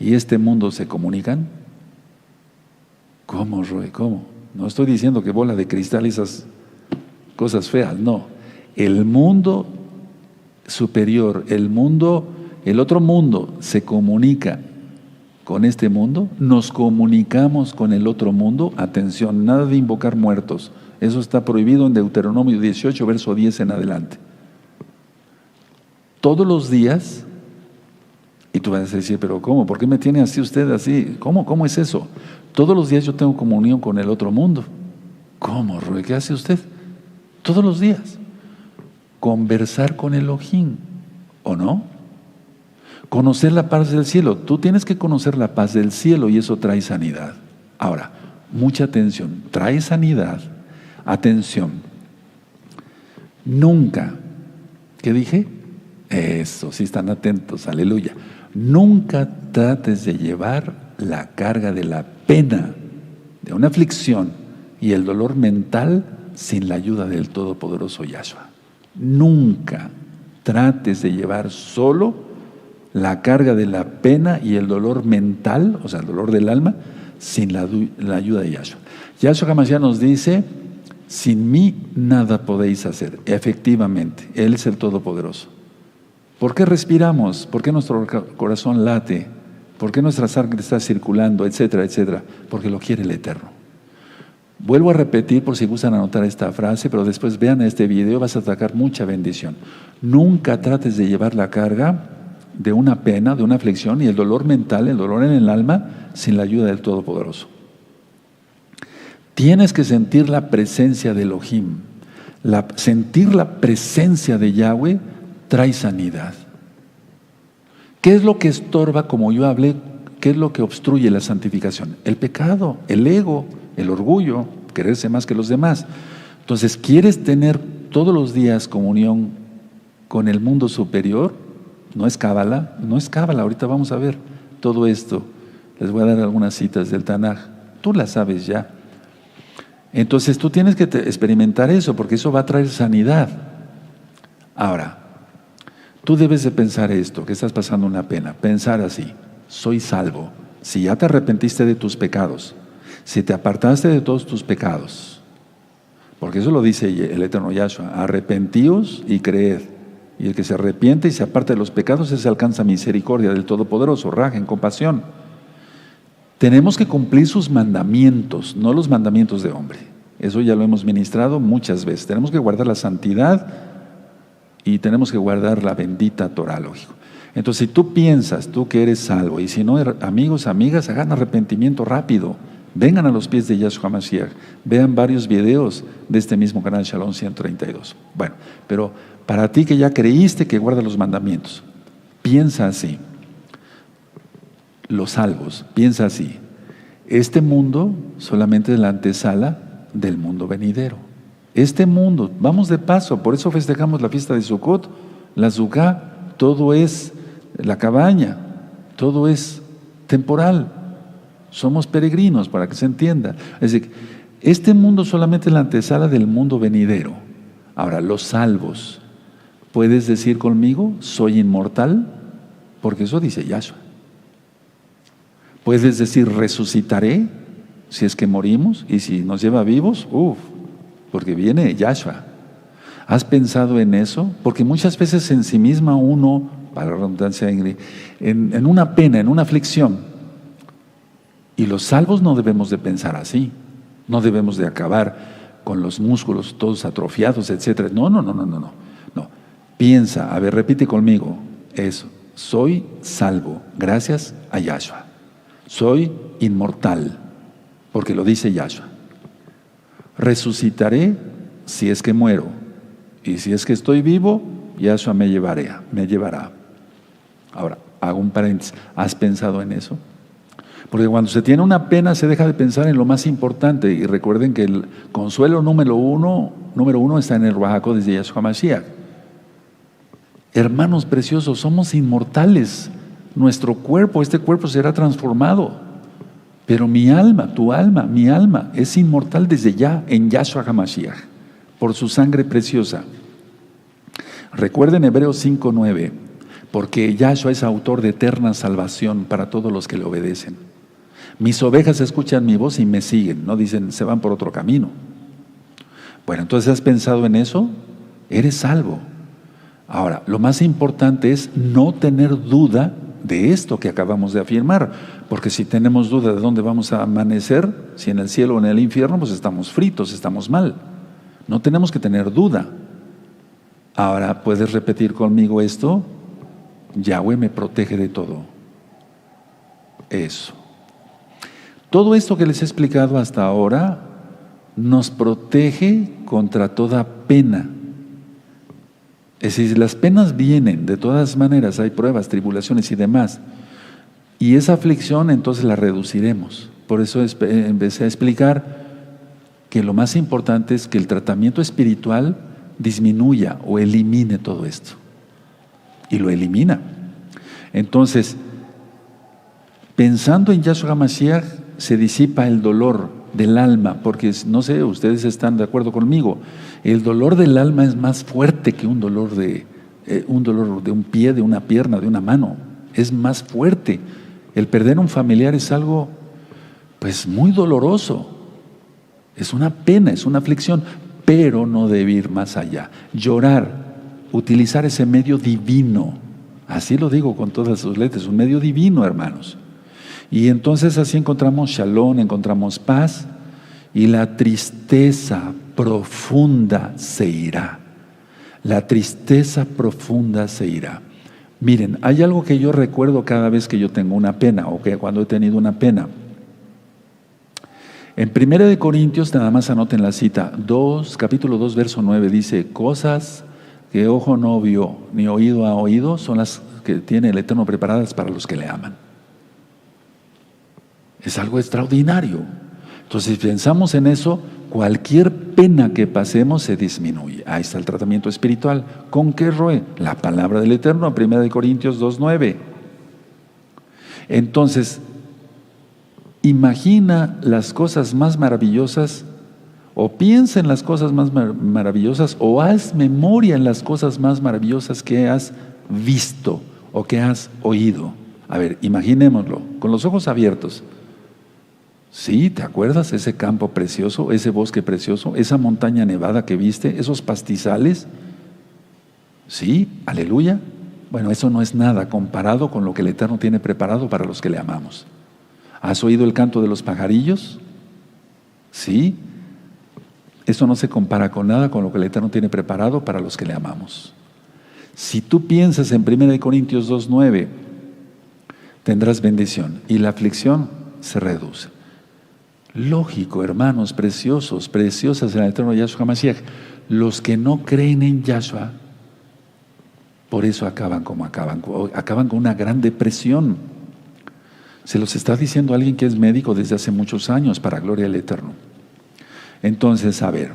y este mundo se comunican? ¿Cómo, Roy? ¿Cómo? No estoy diciendo que bola de cristal y esas cosas feas, no. El mundo superior, el otro mundo se comunica con este mundo, nos comunicamos con el otro mundo. Atención, nada de invocar muertos. Eso está prohibido en Deuteronomio 18, verso 10 en adelante. Todos los días, y tú vas a decir, pero ¿cómo? ¿Por qué me tiene así usted así? ¿Cómo es eso? Todos los días yo tengo comunión con el otro mundo. ¿Cómo, Rue? ¿Qué hace usted? Todos los días. Conversar con Elohim, ¿o no? Conocer la paz del cielo. Tú tienes que conocer la paz del cielo y eso trae sanidad. Ahora, mucha atención. Trae sanidad. Atención. Nunca, ¿qué dije? Eso, sí están atentos, aleluya. Nunca trates de llevar la carga de la pena, de una aflicción y el dolor mental sin la ayuda del Todopoderoso Yahshua. Nunca trates de llevar solo la carga de la pena y el dolor mental, o sea, el dolor del alma, sin la ayuda de Yahshua. Yahshua HaMashiach nos dice, sin mí nada podéis hacer. Efectivamente, Él es el Todopoderoso. ¿Por qué respiramos? ¿Por qué nuestro corazón late? ¿Por qué nuestra sangre está circulando? Etcétera, etcétera. Porque lo quiere el Eterno. Vuelvo a repetir por si gustan anotar esta frase, pero después vean este video, vas a sacar mucha bendición. Nunca trates de llevar la carga de una pena, de una aflicción y el dolor mental, el dolor en el alma, sin la ayuda del Todopoderoso. Tienes que sentir la presencia de Elohim. Sentir la presencia de Yahweh trae sanidad. ¿Qué es lo que estorba, como yo hablé, qué es lo que obstruye la santificación? El pecado, el ego, el orgullo, quererse más que los demás. Entonces, ¿quieres tener todos los días comunión con el mundo superior? No es cábala, ahorita vamos a ver todo esto. Les voy a dar algunas citas del Tanaj, tú las sabes ya. Entonces tú tienes que experimentar eso, porque eso va a traer sanidad. Ahora, tú debes de pensar esto, que estás pasando una pena, pensar así: soy salvo. Si ya te arrepentiste de tus pecados, si te apartaste de todos tus pecados, porque eso lo dice el Eterno Yahshua: arrepentíos y creed. Y el que se arrepiente y se aparta de los pecados, ese alcanza misericordia del Todopoderoso, raja en compasión. Tenemos que cumplir sus mandamientos, no los mandamientos de hombre. Eso ya lo hemos ministrado muchas veces. Tenemos que guardar la santidad y tenemos que guardar la bendita Torah, lógico. Entonces, si tú piensas, tú que eres salvo, y si no, amigos, amigas, hagan arrepentimiento rápido. Vengan a los pies de Yahshua HaMashiach. Vean varios videos de este mismo canal Shalom 132. Bueno, pero para ti que ya creíste, que guarda los mandamientos, piensa así. Los salvos, piensa así: este mundo solamente es la antesala del mundo venidero. Este mundo, vamos de paso, por eso festejamos la fiesta de Sukkot, la Sukkah, todo es la cabaña, todo es temporal. Somos peregrinos, para que se entienda. Es decir, este mundo solamente es la antesala del mundo venidero. Ahora, los salvos, ¿puedes decir conmigo, soy inmortal? Porque eso dice Yahshua. ¿Puedes decir, resucitaré si es que morimos? Y si nos lleva vivos, porque viene Yahshua. ¿Has pensado en eso? Porque muchas veces en sí misma uno, para la redundancia, en una pena, en una aflicción. Y los salvos no debemos de pensar así. No debemos de acabar con los músculos todos atrofiados, etc. No. Piensa, a ver, repite conmigo eso. Soy salvo gracias a Yahshua. Soy inmortal, porque lo dice Yahshua. Resucitaré si es que muero. Y si es que estoy vivo, Yahshua me llevará. Ahora, hago un paréntesis. ¿Has pensado en eso? Porque cuando se tiene una pena se deja de pensar en lo más importante. Y recuerden que el consuelo número uno está en el Ruach HaKodesh de Yahshua Mashiach. Hermanos preciosos, somos inmortales. Nuestro cuerpo, este cuerpo será transformado. Pero mi alma, tu alma, mi alma es inmortal desde ya en Yahshua HaMashiach, por su sangre preciosa. Recuerden Hebreos 5:9, porque Yahshua es autor de eterna salvación para todos los que le obedecen. Mis ovejas escuchan mi voz y me siguen, no dicen se van por otro camino. Bueno, entonces ¿has pensado en eso? Eres salvo. Ahora, lo más importante es no tener duda de esto que acabamos de afirmar, porque si tenemos duda de dónde vamos a amanecer, si en el cielo o en el infierno, pues estamos fritos, estamos mal. No tenemos que tener duda. Ahora, ¿puedes repetir conmigo esto? Yahweh me protege de todo. Eso. Todo esto que les he explicado hasta ahora nos protege contra toda pena. Es decir, las penas vienen, de todas maneras, hay pruebas, tribulaciones y demás. Y esa aflicción entonces la reduciremos. Por eso empecé a explicar que lo más importante es que el tratamiento espiritual disminuya o elimine todo esto. Y lo elimina. Entonces, pensando en Yahshua HaMashiach, se disipa el dolor del alma, porque no sé, ustedes están de acuerdo conmigo, el dolor del alma es más fuerte que un dolor de un pie, de una pierna, de una mano. Es más fuerte. El perder un familiar es algo pues muy doloroso. Es una pena, es una aflicción, pero no debe ir más allá. Llorar, utilizar ese medio divino, así lo digo con todas sus letras, un medio divino, hermanos. Y entonces así encontramos shalom, encontramos paz, y la tristeza profunda se irá. La tristeza profunda se irá. Miren, hay algo que yo recuerdo cada vez que yo tengo una pena, o que cuando he tenido una pena. En 1 Corintios, nada más anoten la cita, capítulo 2, verso 9, dice, cosas que ojo no vio, ni oído ha oído, son las que tiene el Eterno preparadas para los que le aman. Es algo extraordinario. Entonces, si pensamos en eso, cualquier pena que pasemos se disminuye. Ahí está el tratamiento espiritual. ¿Con qué roe? La palabra del Eterno, 1 Corintios 2:9. Entonces, imagina las cosas más maravillosas, o piensa en las cosas más maravillosas, o haz memoria en las cosas más maravillosas que has visto o que has oído. A ver, imaginémoslo, con los ojos abiertos. Sí, ¿te acuerdas? Ese campo precioso, ese bosque precioso, esa montaña nevada que viste, esos pastizales. Sí, aleluya. Bueno, eso no es nada comparado con lo que el Eterno tiene preparado para los que le amamos. ¿Has oído el canto de los pajarillos? Sí. Eso no se compara con nada con lo que el Eterno tiene preparado para los que le amamos. Si tú piensas en 1 Corintios 2:9, tendrás bendición y la aflicción se reduce. Lógico, hermanos preciosos, preciosas en el Eterno Yahshua HaMashiach. Los que no creen en Yahshua, por eso acaban como acaban con una gran depresión. Se los está diciendo alguien que es médico desde hace muchos años, para gloria del Eterno. Entonces, a ver,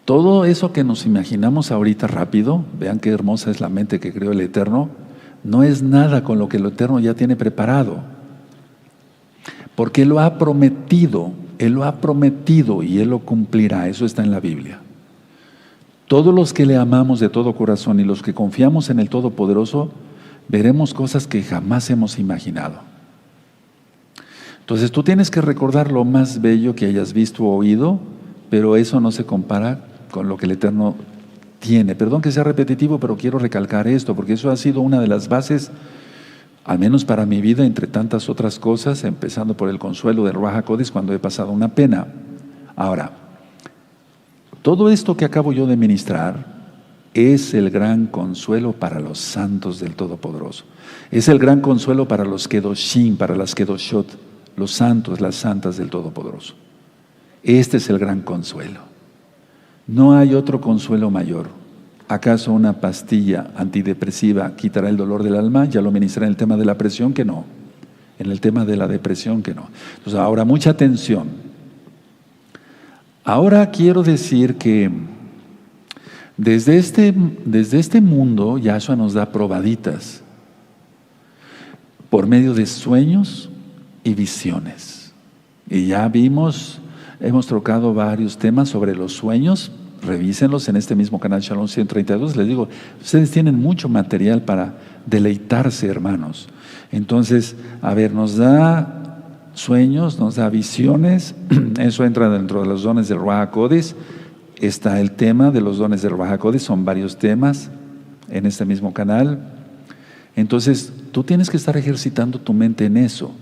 todo eso que nos imaginamos ahorita rápido, vean qué hermosa es la mente que creó el Eterno, no es nada con lo que el Eterno ya tiene preparado. porque Él lo ha prometido, Él lo ha prometido y Él lo cumplirá. Eso está en la Biblia. Todos los que le amamos de todo corazón y los que confiamos en el Todopoderoso, veremos cosas que jamás hemos imaginado. Entonces tú tienes que recordar lo más bello que hayas visto o oído, pero eso no se compara con lo que el Eterno tiene. Perdón que sea repetitivo, pero quiero recalcar esto, porque eso ha sido una de las bases, al menos para mi vida, entre tantas otras cosas, empezando por el consuelo del Ruach HaKodesh cuando he pasado una pena. Ahora, todo esto que acabo yo de ministrar es el gran consuelo para los santos del Todopoderoso. Es el gran consuelo para los Kedoshim, para las Kedoshot, los santos, las santas del Todopoderoso. Este es el gran consuelo. No hay otro consuelo mayor. ¿Acaso una pastilla antidepresiva quitará el dolor del alma? Ya lo ministré en el tema de la presión, que no. En el tema de la depresión, que no. Entonces, ahora mucha atención. Ahora quiero decir que desde este mundo, Yahshua nos da probaditas por medio de sueños y visiones. Y ya vimos, hemos tocado varios temas sobre los sueños. Revísenlos en este mismo canal Shalom 132. Les digo, ustedes tienen mucho material para deleitarse, hermanos. Entonces, a ver, nos da sueños, nos da visiones. Eso entra dentro de los dones del Ruach HaKodesh. Está el tema de los dones del Ruach HaKodesh. Son varios temas en este mismo canal. Entonces, tú tienes que estar ejercitando tu mente en eso.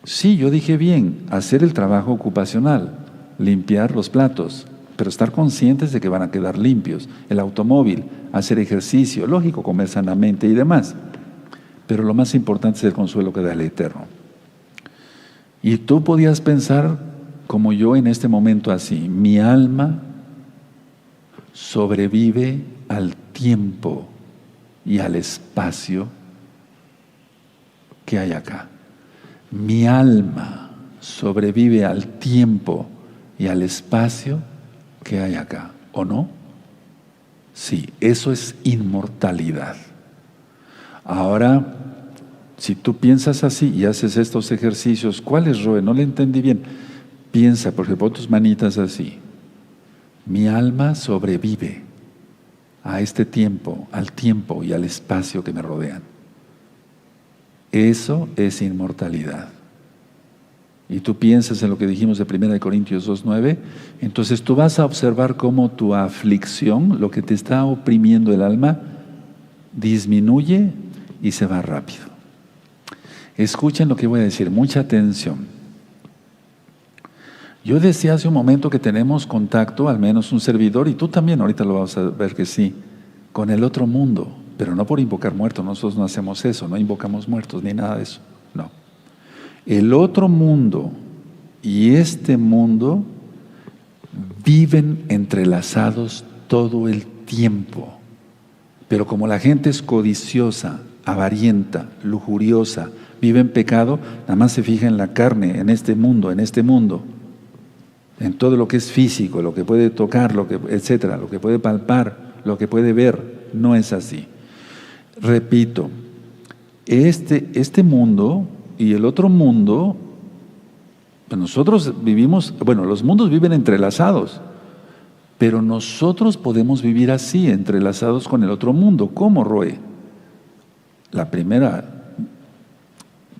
Sí, yo dije bien, hacer el trabajo ocupacional, limpiar los platos, pero estar conscientes de que van a quedar limpios. El automóvil, hacer ejercicio, lógico, comer sanamente y demás. Pero lo más importante es el consuelo que da el Eterno. Y tú podías pensar, como yo en este momento así, mi alma sobrevive al tiempo y al espacio que hay acá. Mi alma sobrevive al tiempo y al espacio que hay acá, ¿o no? Sí, eso es inmortalidad. Ahora, si tú piensas así y haces estos ejercicios, ¿cuál es, Roe? No le entendí bien. Piensa, porque pon tus manitas así. Mi alma sobrevive a este tiempo, al tiempo y al espacio que me rodean. Eso es inmortalidad. Y tú piensas en lo que dijimos de 1 Corintios 2:9, entonces tú vas a observar cómo tu aflicción, lo que te está oprimiendo el alma, disminuye y se va rápido. Escuchen lo que voy a decir, mucha atención. Yo decía hace un momento que tenemos contacto, al menos un servidor, y tú también, ahorita lo vas a ver que sí, con el otro mundo, pero no por invocar muertos. Nosotros no hacemos eso, no invocamos muertos ni nada de eso, no. El otro mundo y este mundo viven entrelazados todo el tiempo, pero como la gente es codiciosa, avarienta, lujuriosa, vive en pecado, nada más se fija en la carne, en este mundo, en todo lo que es físico, lo que puede tocar, etcétera, lo que puede palpar, lo que puede ver. No es así. Repito, este mundo y el otro mundo, pues nosotros vivimos, bueno, los mundos viven entrelazados, pero nosotros podemos vivir así, entrelazados con el otro mundo. ¿Cómo, Roe? La primera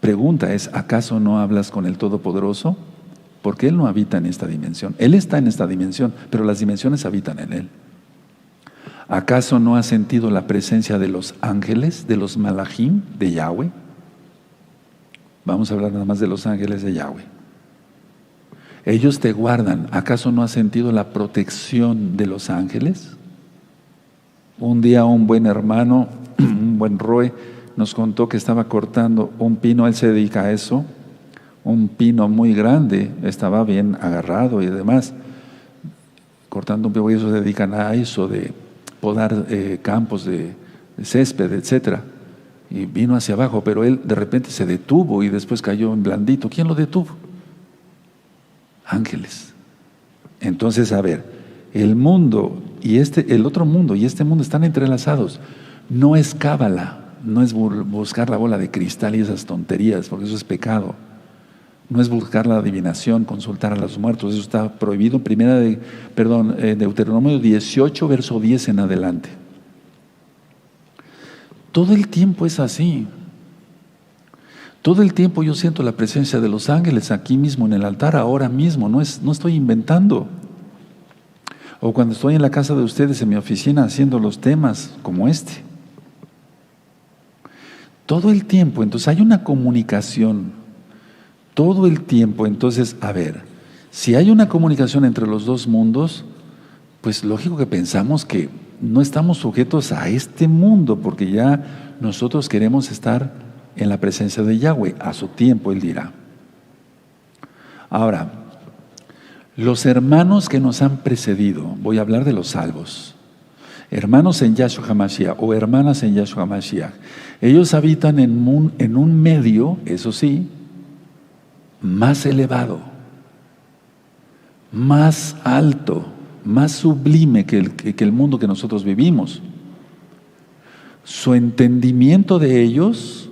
pregunta es, ¿acaso no hablas con el Todopoderoso? Porque Él no habita en esta dimensión. Él está en esta dimensión, pero las dimensiones habitan en Él. ¿Acaso no has sentido la presencia de los ángeles, de los malajim, de Yahweh? Vamos a hablar nada más de los ángeles de Yahweh. Ellos te guardan. ¿Acaso no has sentido la protección de los ángeles? Un día un buen hermano, un buen Roe, nos contó que estaba cortando un pino. Él se dedica a eso. Un pino muy grande, estaba bien agarrado y demás. Cortando un pino, ellos se dedican a eso de podar campos de césped, etcétera. Y vino hacia abajo, pero él de repente se detuvo y después cayó en blandito. ¿Quién lo detuvo? Ángeles. Entonces, a ver, el mundo y el otro mundo y este mundo están entrelazados. No es cábala, no es buscar la bola de cristal y esas tonterías, porque eso es pecado. No es buscar la adivinación, consultar a los muertos. Eso está prohibido en Deuteronomio 18, verso 10 en adelante. Todo el tiempo es así. Todo el tiempo yo siento la presencia de los ángeles aquí mismo en el altar, ahora mismo. No estoy inventando. O cuando estoy en la casa de ustedes, en mi oficina, haciendo los temas como este. Todo el tiempo. Entonces hay una comunicación. Todo el tiempo. Entonces, a ver, si hay una comunicación entre los dos mundos, pues lógico que pensamos que no estamos sujetos a este mundo, porque ya nosotros queremos estar en la presencia de Yahweh, a su tiempo, Él dirá. Ahora, los hermanos que nos han precedido, voy a hablar de los salvos, hermanos en Yahshua HaMashiach o hermanas en Yahshua HaMashiach, ellos habitan en un medio, eso sí, más elevado, más alto, más sublime que el mundo que nosotros vivimos. Su entendimiento de ellos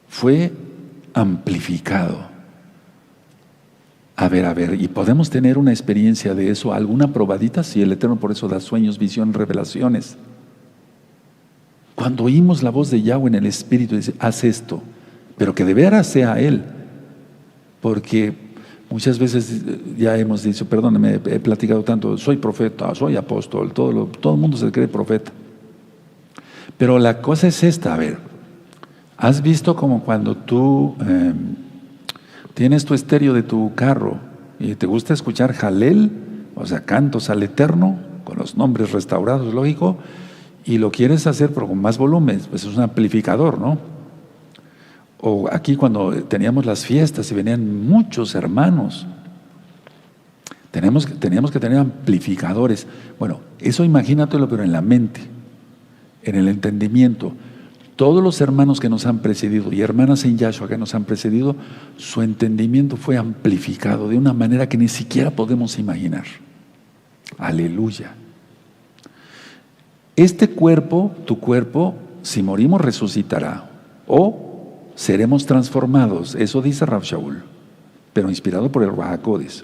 fue amplificado. A ver, ¿y podemos tener una experiencia de eso? ¿Alguna probadita? Sí, el Eterno por eso da sueños, visiones, revelaciones. Cuando oímos la voz de Yahweh en el Espíritu, dice, haz esto, pero que de veras sea Él. Porque muchas veces ya hemos dicho, perdóneme, he platicado tanto, soy profeta, soy apóstol, todo el mundo se cree profeta. Pero la cosa es esta, a ver, ¿has visto como cuando tú tienes tu estéreo de tu carro y te gusta escuchar Jalel, o sea, cantos al Eterno, con los nombres restaurados, lógico, y lo quieres hacer pero con más volumen? Pues es un amplificador, ¿no? O aquí cuando teníamos las fiestas y venían muchos hermanos, teníamos que tener amplificadores. Bueno, eso imagínatelo, pero en la mente, en el entendimiento. Todos los hermanos que nos han precedido y hermanas en Yahshua que nos han precedido, su entendimiento fue amplificado de una manera que ni siquiera podemos imaginar. Aleluya. Este cuerpo, tu cuerpo, si morimos resucitará o seremos transformados. Eso dice Rav Shaul, pero inspirado por el Ruach HaKodesh.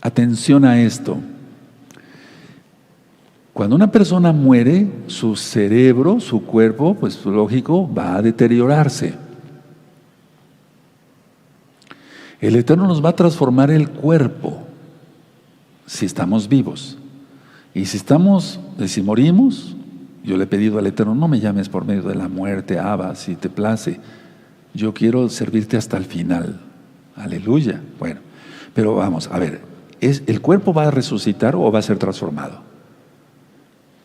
Atención a esto. Cuando una persona muere, su cerebro, su cuerpo, pues lógico, va a deteriorarse. El Eterno nos va a transformar el cuerpo si estamos vivos. Y si morimos, yo le he pedido al Eterno, no me llames por medio de la muerte, Abba, si te place. Yo quiero servirte hasta el final. Aleluya. Bueno, pero vamos, a ver, ¿el cuerpo va a resucitar o va a ser transformado?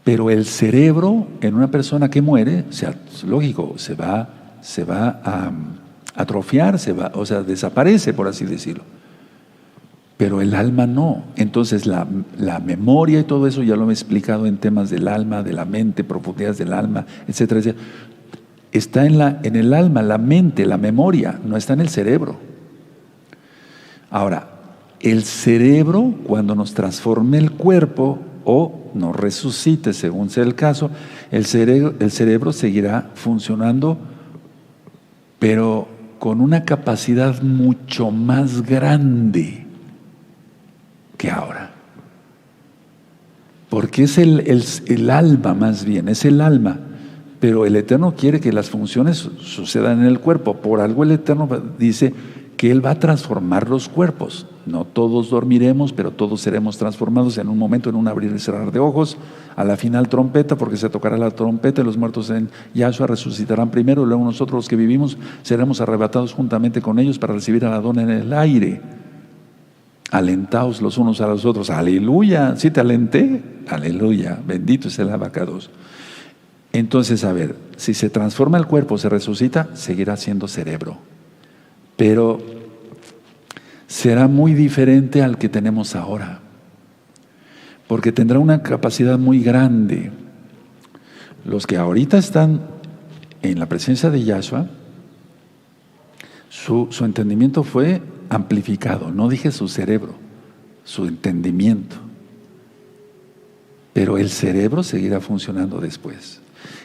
Pero el cerebro en una persona que muere, o sea, lógico, se va a atrofiar, o sea, desaparece, por así decirlo. Pero el alma no. Entonces la memoria y todo eso ya lo he explicado en temas del alma, de la mente, profundidades del alma, etcétera, etcétera. Está en el alma, la mente, la memoria, no está en el cerebro. Ahora, el cerebro, cuando nos transforme el cuerpo o nos resucite, según sea el caso, el cerebro seguirá funcionando, pero con una capacidad mucho más grande que ahora. Porque es el alma más bien, es el alma. Pero el Eterno quiere que las funciones sucedan en el cuerpo. Por algo el Eterno dice que Él va a transformar los cuerpos. No todos dormiremos, pero todos seremos transformados en un momento, en un abrir y cerrar de ojos. A la final trompeta, porque se tocará la trompeta y los muertos en Yahshua resucitarán primero. Luego nosotros los que vivimos seremos arrebatados juntamente con ellos para recibir al Adón en el aire. Alentaos los unos a los otros. Aleluya. ¿Sí te alenté? Aleluya. Bendito es el abacados. Entonces, a ver, si se transforma el cuerpo, se resucita, seguirá siendo cerebro. Pero será muy diferente al que tenemos ahora, porque tendrá una capacidad muy grande. Los que ahorita están en la presencia de Yahshua, su entendimiento fue amplificado, no dije su cerebro, su entendimiento. Pero el cerebro seguirá funcionando después.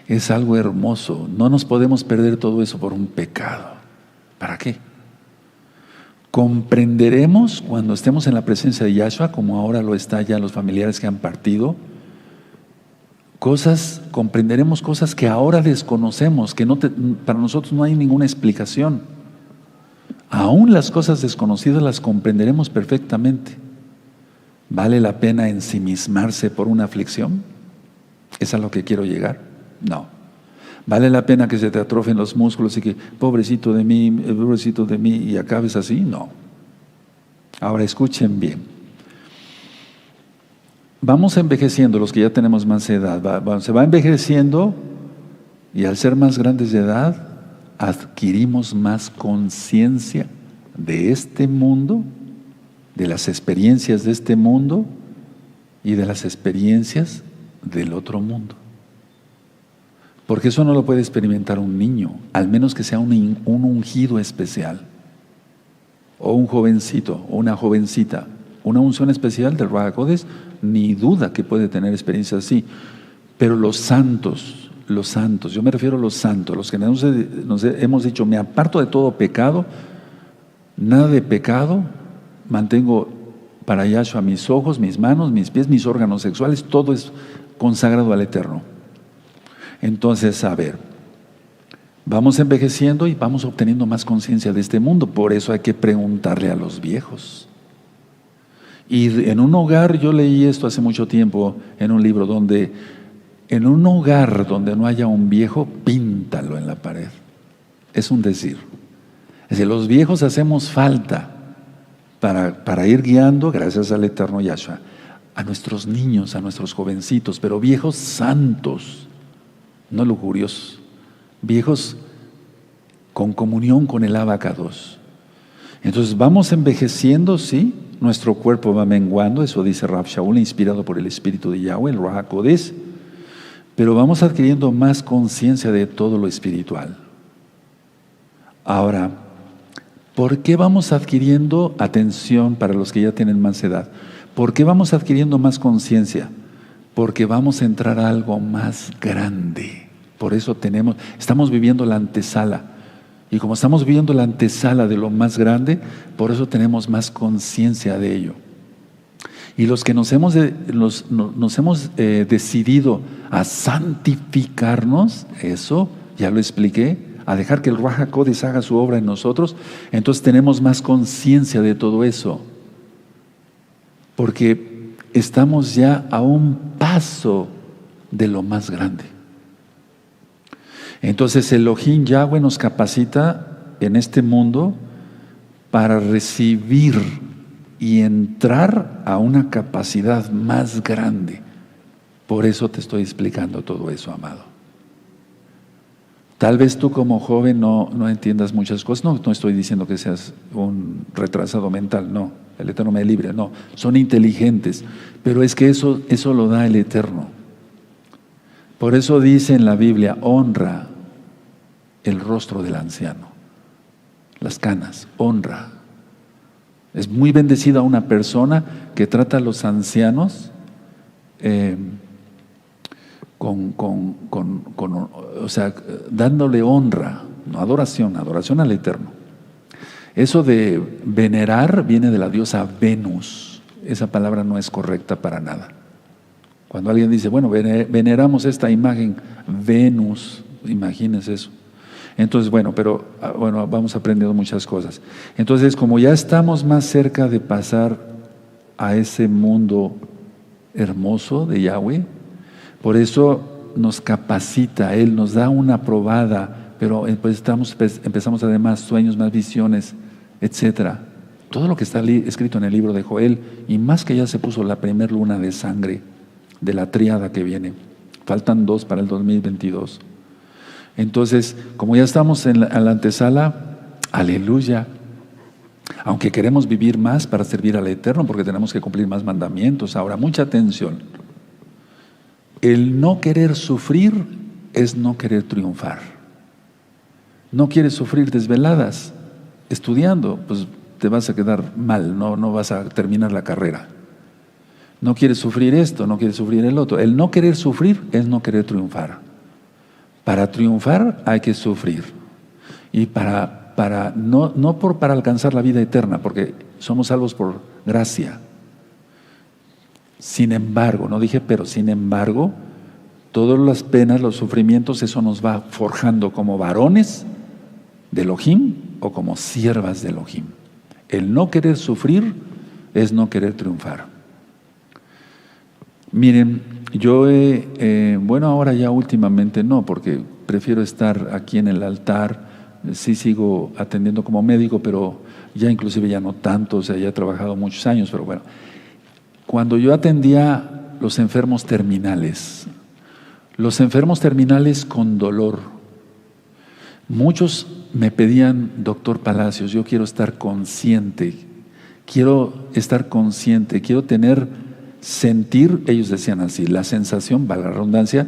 Es algo hermoso, no nos podemos perder todo eso por un pecado. ¿Para qué? Comprenderemos cuando estemos en la presencia de Yahshua, como ahora lo está ya los familiares que han partido, comprenderemos cosas que ahora desconocemos, que para nosotros no hay ninguna explicación. Aún las cosas desconocidas las comprenderemos perfectamente. ¿Vale la pena ensimismarse por una aflicción? ¿Es a lo que quiero llegar? No. ¿Vale la pena que se te atrofien los músculos y que pobrecito de mí, y acabes así? No. Ahora escuchen bien. Vamos envejeciendo, los que ya tenemos más edad, se va envejeciendo y al ser más grandes de edad adquirimos más conciencia de este mundo, de las experiencias de este mundo y de las experiencias del otro mundo. Porque eso no lo puede experimentar un niño, al menos que sea un ungido especial, o un jovencito, o una jovencita. Una unción especial del Ruach HaKodesh, ni duda que puede tener experiencias así. Pero los santos, yo me refiero a los santos, los que nos hemos dicho, me aparto de todo pecado, nada de pecado, mantengo para Yahshua mis ojos, mis manos, mis pies, mis órganos sexuales, todo es consagrado al Eterno. Entonces, a ver, vamos envejeciendo y vamos obteniendo más conciencia de este mundo, por eso hay que preguntarle a los viejos. Y en un hogar, yo leí esto hace mucho tiempo en un libro, donde en un hogar donde no haya un viejo, píntalo en la pared. Es un decir. Es decir, los viejos hacemos falta para ir guiando, gracias al Eterno Yahshua, a nuestros niños, a nuestros jovencitos, pero viejos santos, no lujuriosos, viejos con comunión con el Abacados. Entonces vamos envejeciendo, sí, nuestro cuerpo va menguando, eso dice Rav Shaul, inspirado por el Espíritu de Yahweh, el Ruach HaKodesh, pero vamos adquiriendo más conciencia de todo lo espiritual. Ahora, ¿por qué vamos adquiriendo, atención para los que ya tienen más edad, por qué vamos adquiriendo más conciencia? Porque vamos a entrar a algo más grande. Por eso estamos viviendo la antesala. Y como estamos viviendo la antesala de lo más grande, por eso tenemos más conciencia de ello. Y los que nos hemos decidido a santificarnos, eso ya lo expliqué, a dejar que el Ruach HaKodesh haga su obra en nosotros, entonces tenemos más conciencia de todo eso. Porque estamos ya a un paso de lo más grande. Entonces Elohim Yahweh nos capacita en este mundo para recibir y entrar a una capacidad más grande. Por eso te estoy explicando todo eso, amado. Tal vez tú como joven no entiendas muchas cosas. No estoy diciendo que seas un retrasado mental, no. El Eterno me libre, no. Son inteligentes, pero es que eso lo da el Eterno. Por eso dice en la Biblia, honra el rostro del anciano, las canas, honra. Es muy bendecida una persona que trata a los ancianos o sea, dándole honra, no adoración al Eterno. Eso de venerar viene de la diosa Venus. Esa palabra no es correcta para nada. Cuando alguien dice, bueno, veneramos esta imagen, Venus, imagínense eso. Entonces, bueno, vamos aprendiendo muchas cosas. Entonces, como ya estamos más cerca de pasar a ese mundo hermoso de Yahweh, por eso nos capacita, Él nos da una probada, pero pues empezamos a tener más sueños, más visiones, etcétera. Todo lo que está escrito en el libro de Joel, y más que ya se puso la primer luna de sangre de la tríada que viene. Faltan 2 para el 2022. Entonces, como ya estamos en la antesala, aleluya. Aunque queremos vivir más para servir al Eterno, porque tenemos que cumplir más mandamientos. Ahora, mucha atención. El no querer sufrir es no querer triunfar. No quieres sufrir desveladas estudiando, pues te vas a quedar mal, no vas a terminar la carrera. No quieres sufrir esto, no quieres sufrir el otro. El no querer sufrir es no querer triunfar. Para triunfar hay que sufrir. Y para para alcanzar la vida eterna, porque somos salvos por gracia. Sin embargo, no dije pero, sin embargo, todas las penas, los sufrimientos, eso nos va forjando como varones de Elohim o como siervas de Elohim. El no querer sufrir es no querer triunfar. Miren, yo bueno, ahora ya últimamente no, porque prefiero estar aquí en el altar. Sí sigo atendiendo como médico, pero ya inclusive ya no tanto, o sea, ya he trabajado muchos años, pero bueno. Cuando yo atendía los enfermos terminales con dolor, muchos me pedían, doctor Palacios, yo quiero estar consciente, quiero sentir, ellos decían así, la sensación, valga la redundancia,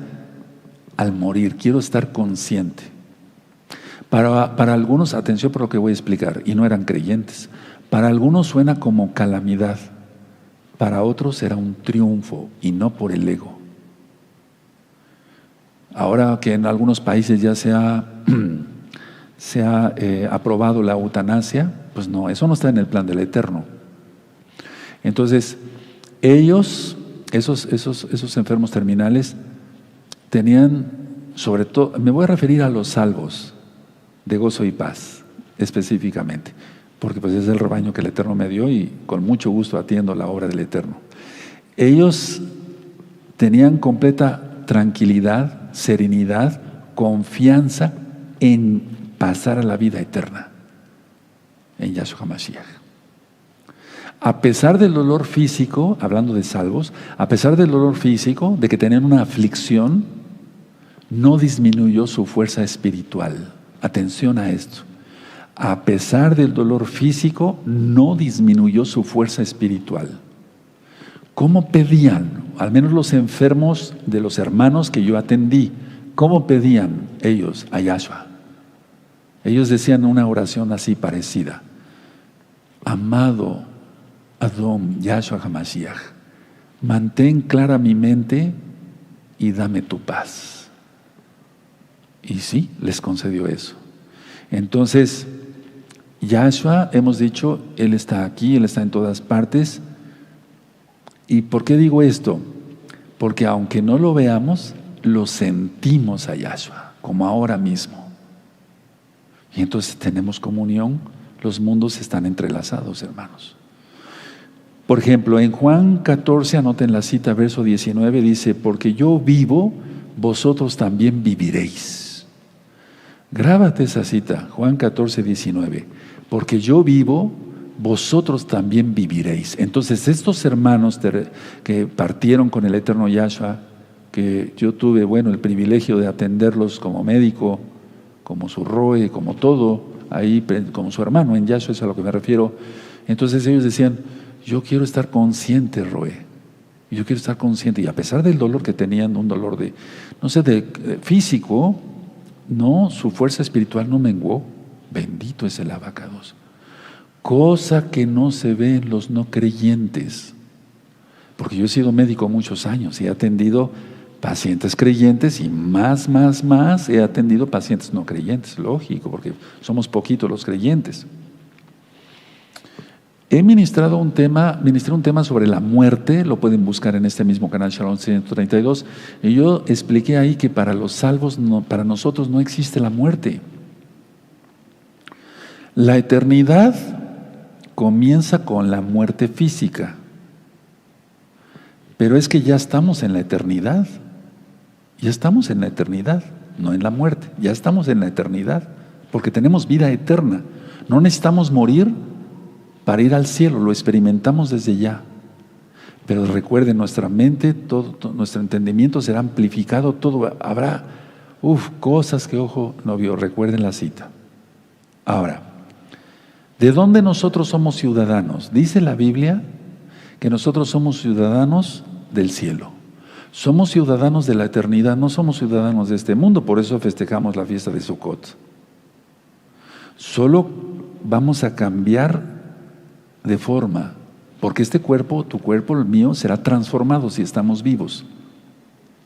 al morir, quiero estar consciente. Para algunos, atención por lo que voy a explicar, y no eran creyentes, para algunos suena como calamidad, para otros era un triunfo y no por el ego. Ahora que en algunos países ya se ha aprobado la eutanasia, pues no, eso no está en el plan del Eterno. Entonces, ellos, esos enfermos terminales, tenían, sobre todo, me voy a referir a los salvos de gozo y paz, específicamente, porque pues es el rebaño que el Eterno me dio y con mucho gusto atiendo la obra del Eterno. Ellos tenían completa tranquilidad, serenidad, confianza en pasar a la vida eterna, en Yahshua HaMashiach. A pesar del dolor físico, hablando de salvos, a pesar del dolor físico, de que tenían una aflicción, no disminuyó su fuerza espiritual. Atención a esto. A pesar del dolor físico, no disminuyó su fuerza espiritual. ¿Cómo pedían? Al menos los enfermos de los hermanos que yo atendí, ¿cómo pedían ellos a Yahshua? Ellos decían una oración así parecida. Amado Adón, Yahshua HaMashiach, mantén clara mi mente y dame tu paz. Y sí, les concedió eso. Entonces, Yahshua, hemos dicho, Él está aquí, Él está en todas partes. ¿Y por qué digo esto? Porque aunque no lo veamos, lo sentimos a Yahshua, como ahora mismo. Y entonces tenemos comunión, los mundos están entrelazados, hermanos. Por ejemplo, en Juan 14, anoten la cita, verso 19, dice, porque yo vivo, vosotros también viviréis. Grábate esa cita, Juan 14, 19. Porque yo vivo, vosotros también viviréis. Entonces, estos hermanos que partieron con el eterno Yahshua, que yo tuve, el privilegio de atenderlos como médico, como su roe, como todo, ahí como su hermano en Yahshua, es a lo que me refiero. Entonces ellos decían, yo quiero estar consciente, roe. Yo quiero estar consciente. Y a pesar del dolor que tenían, un dolor de físico, no, su fuerza espiritual no menguó. Bendito es el abacados. Cosa que no se ve en los no creyentes. Porque yo he sido médico muchos años y he atendido pacientes creyentes y más he atendido pacientes no creyentes, lógico, porque somos poquitos los creyentes. Ministré un tema sobre la muerte, lo pueden buscar en este mismo canal Shalom 132, y yo expliqué ahí que para los salvos, para nosotros no existe la muerte. La eternidad comienza con la muerte física, pero es que ya estamos en la eternidad. Ya estamos en la eternidad, no en la muerte. Ya estamos en la eternidad, porque tenemos vida eterna. No necesitamos morir para ir al cielo, lo experimentamos desde ya. Pero recuerden, nuestra mente, todo nuestro entendimiento será amplificado, todo habrá cosas que ojo no vio. Recuerden la cita. Ahora, ¿de dónde nosotros somos ciudadanos? Dice la Biblia que nosotros somos ciudadanos del cielo. Somos ciudadanos de la eternidad, no somos ciudadanos de este mundo, por eso festejamos la fiesta de Sukkot. Solo vamos a cambiar de forma, porque este cuerpo, tu cuerpo, el mío, será transformado si estamos vivos.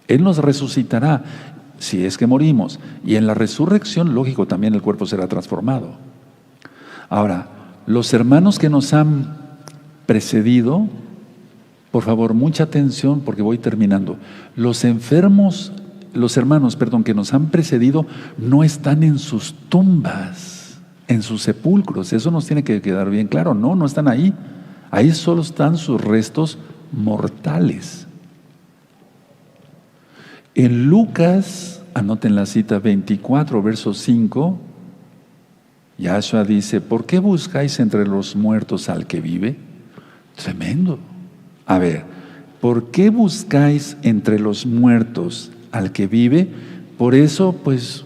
Él nos resucitará si es que morimos, y en la resurrección, lógico, también el cuerpo será transformado. Ahora, los hermanos que nos han precedido, por favor, mucha atención porque voy terminando. Los hermanos, que nos han precedido no están en sus tumbas, en sus sepulcros. Eso nos tiene que quedar bien claro. No están ahí. Ahí solo están sus restos mortales. En Lucas, anoten la cita 24, verso 5, Yahshua dice: ¿por qué buscáis entre los muertos al que vive? Tremendo. A ver, ¿por qué buscáis entre los muertos al que vive? Por eso, pues,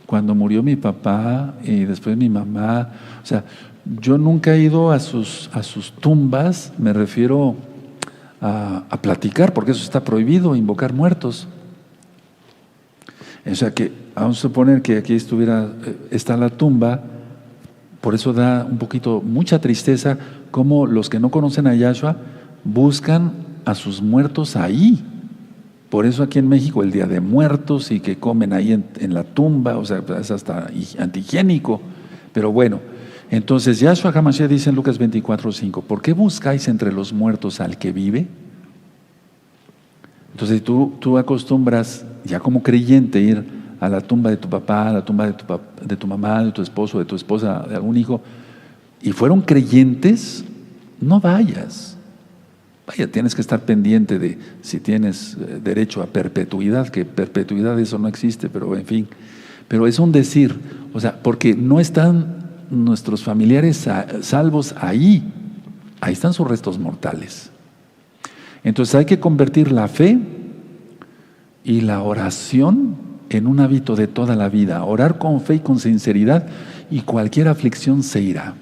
cuando murió mi papá y después mi mamá, o sea, yo nunca he ido a sus tumbas, me refiero a platicar, porque eso está prohibido, invocar muertos. O sea que, vamos a suponer que aquí está la tumba, por eso da un poquito, mucha tristeza, como los que no conocen a Yahshua buscan a sus muertos ahí. Por eso aquí en México el Día de Muertos y que comen ahí en la tumba, o sea, es hasta antihigiénico. Pero bueno, entonces Yahshua HaMashiach dice en Lucas 24:5, ¿por qué buscáis entre los muertos al que vive? Entonces tú acostumbras ya como creyente ir a la tumba de tu papá, a la tumba de tu mamá, de tu esposo, de tu esposa, de algún hijo, y fueron creyentes, no vayas. Vaya, tienes que estar pendiente de si tienes derecho a perpetuidad, que perpetuidad eso no existe, pero en fin. Pero es un decir, o sea, porque no están nuestros familiares salvos ahí están sus restos mortales. Entonces hay que convertir la fe y la oración en un hábito de toda la vida. Orar con fe y con sinceridad y cualquier aflicción se irá.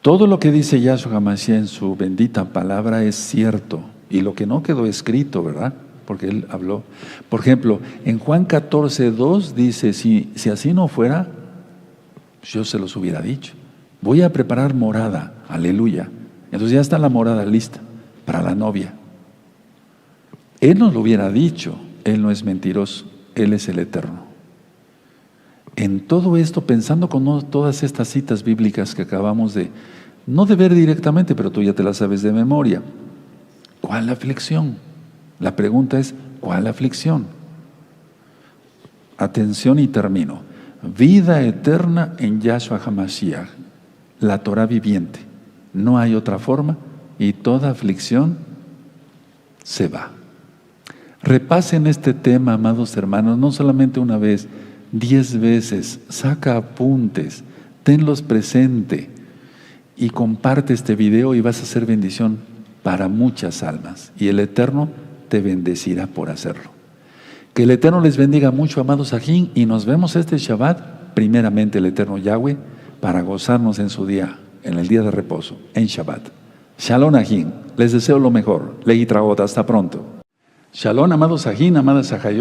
Todo lo que dice Yahshua HaMashiach en su bendita palabra es cierto. Y lo que no quedó escrito, ¿verdad? Porque él habló. Por ejemplo, en Juan 14:2 dice, si así no fuera, yo se los hubiera dicho. Voy a preparar morada, aleluya. Entonces ya está la morada lista para la novia. Él nos lo hubiera dicho, Él no es mentiroso, Él es el Eterno. En todo esto, pensando con todas estas citas bíblicas que acabamos no de ver directamente, pero tú ya te las sabes de memoria. ¿Cuál aflicción? La pregunta es, ¿cuál aflicción? Atención y termino. Vida eterna en Yahshua HaMashiach, la Torah viviente. No hay otra forma y toda aflicción se va. Repasen este tema, amados hermanos, no solamente una vez, 10 veces, saca apuntes, tenlos presente y comparte este video y vas a hacer bendición para muchas almas y el Eterno te bendecirá por hacerlo. Que el Eterno les bendiga mucho, amados Sajín, y nos vemos este Shabbat, primeramente el Eterno Yahweh, para gozarnos en su día, en el día de reposo, en Shabbat. Shalom Ajín, les deseo lo mejor. Leí Traot, hasta pronto. Shalom, amados Sajín, amadas Sajayot.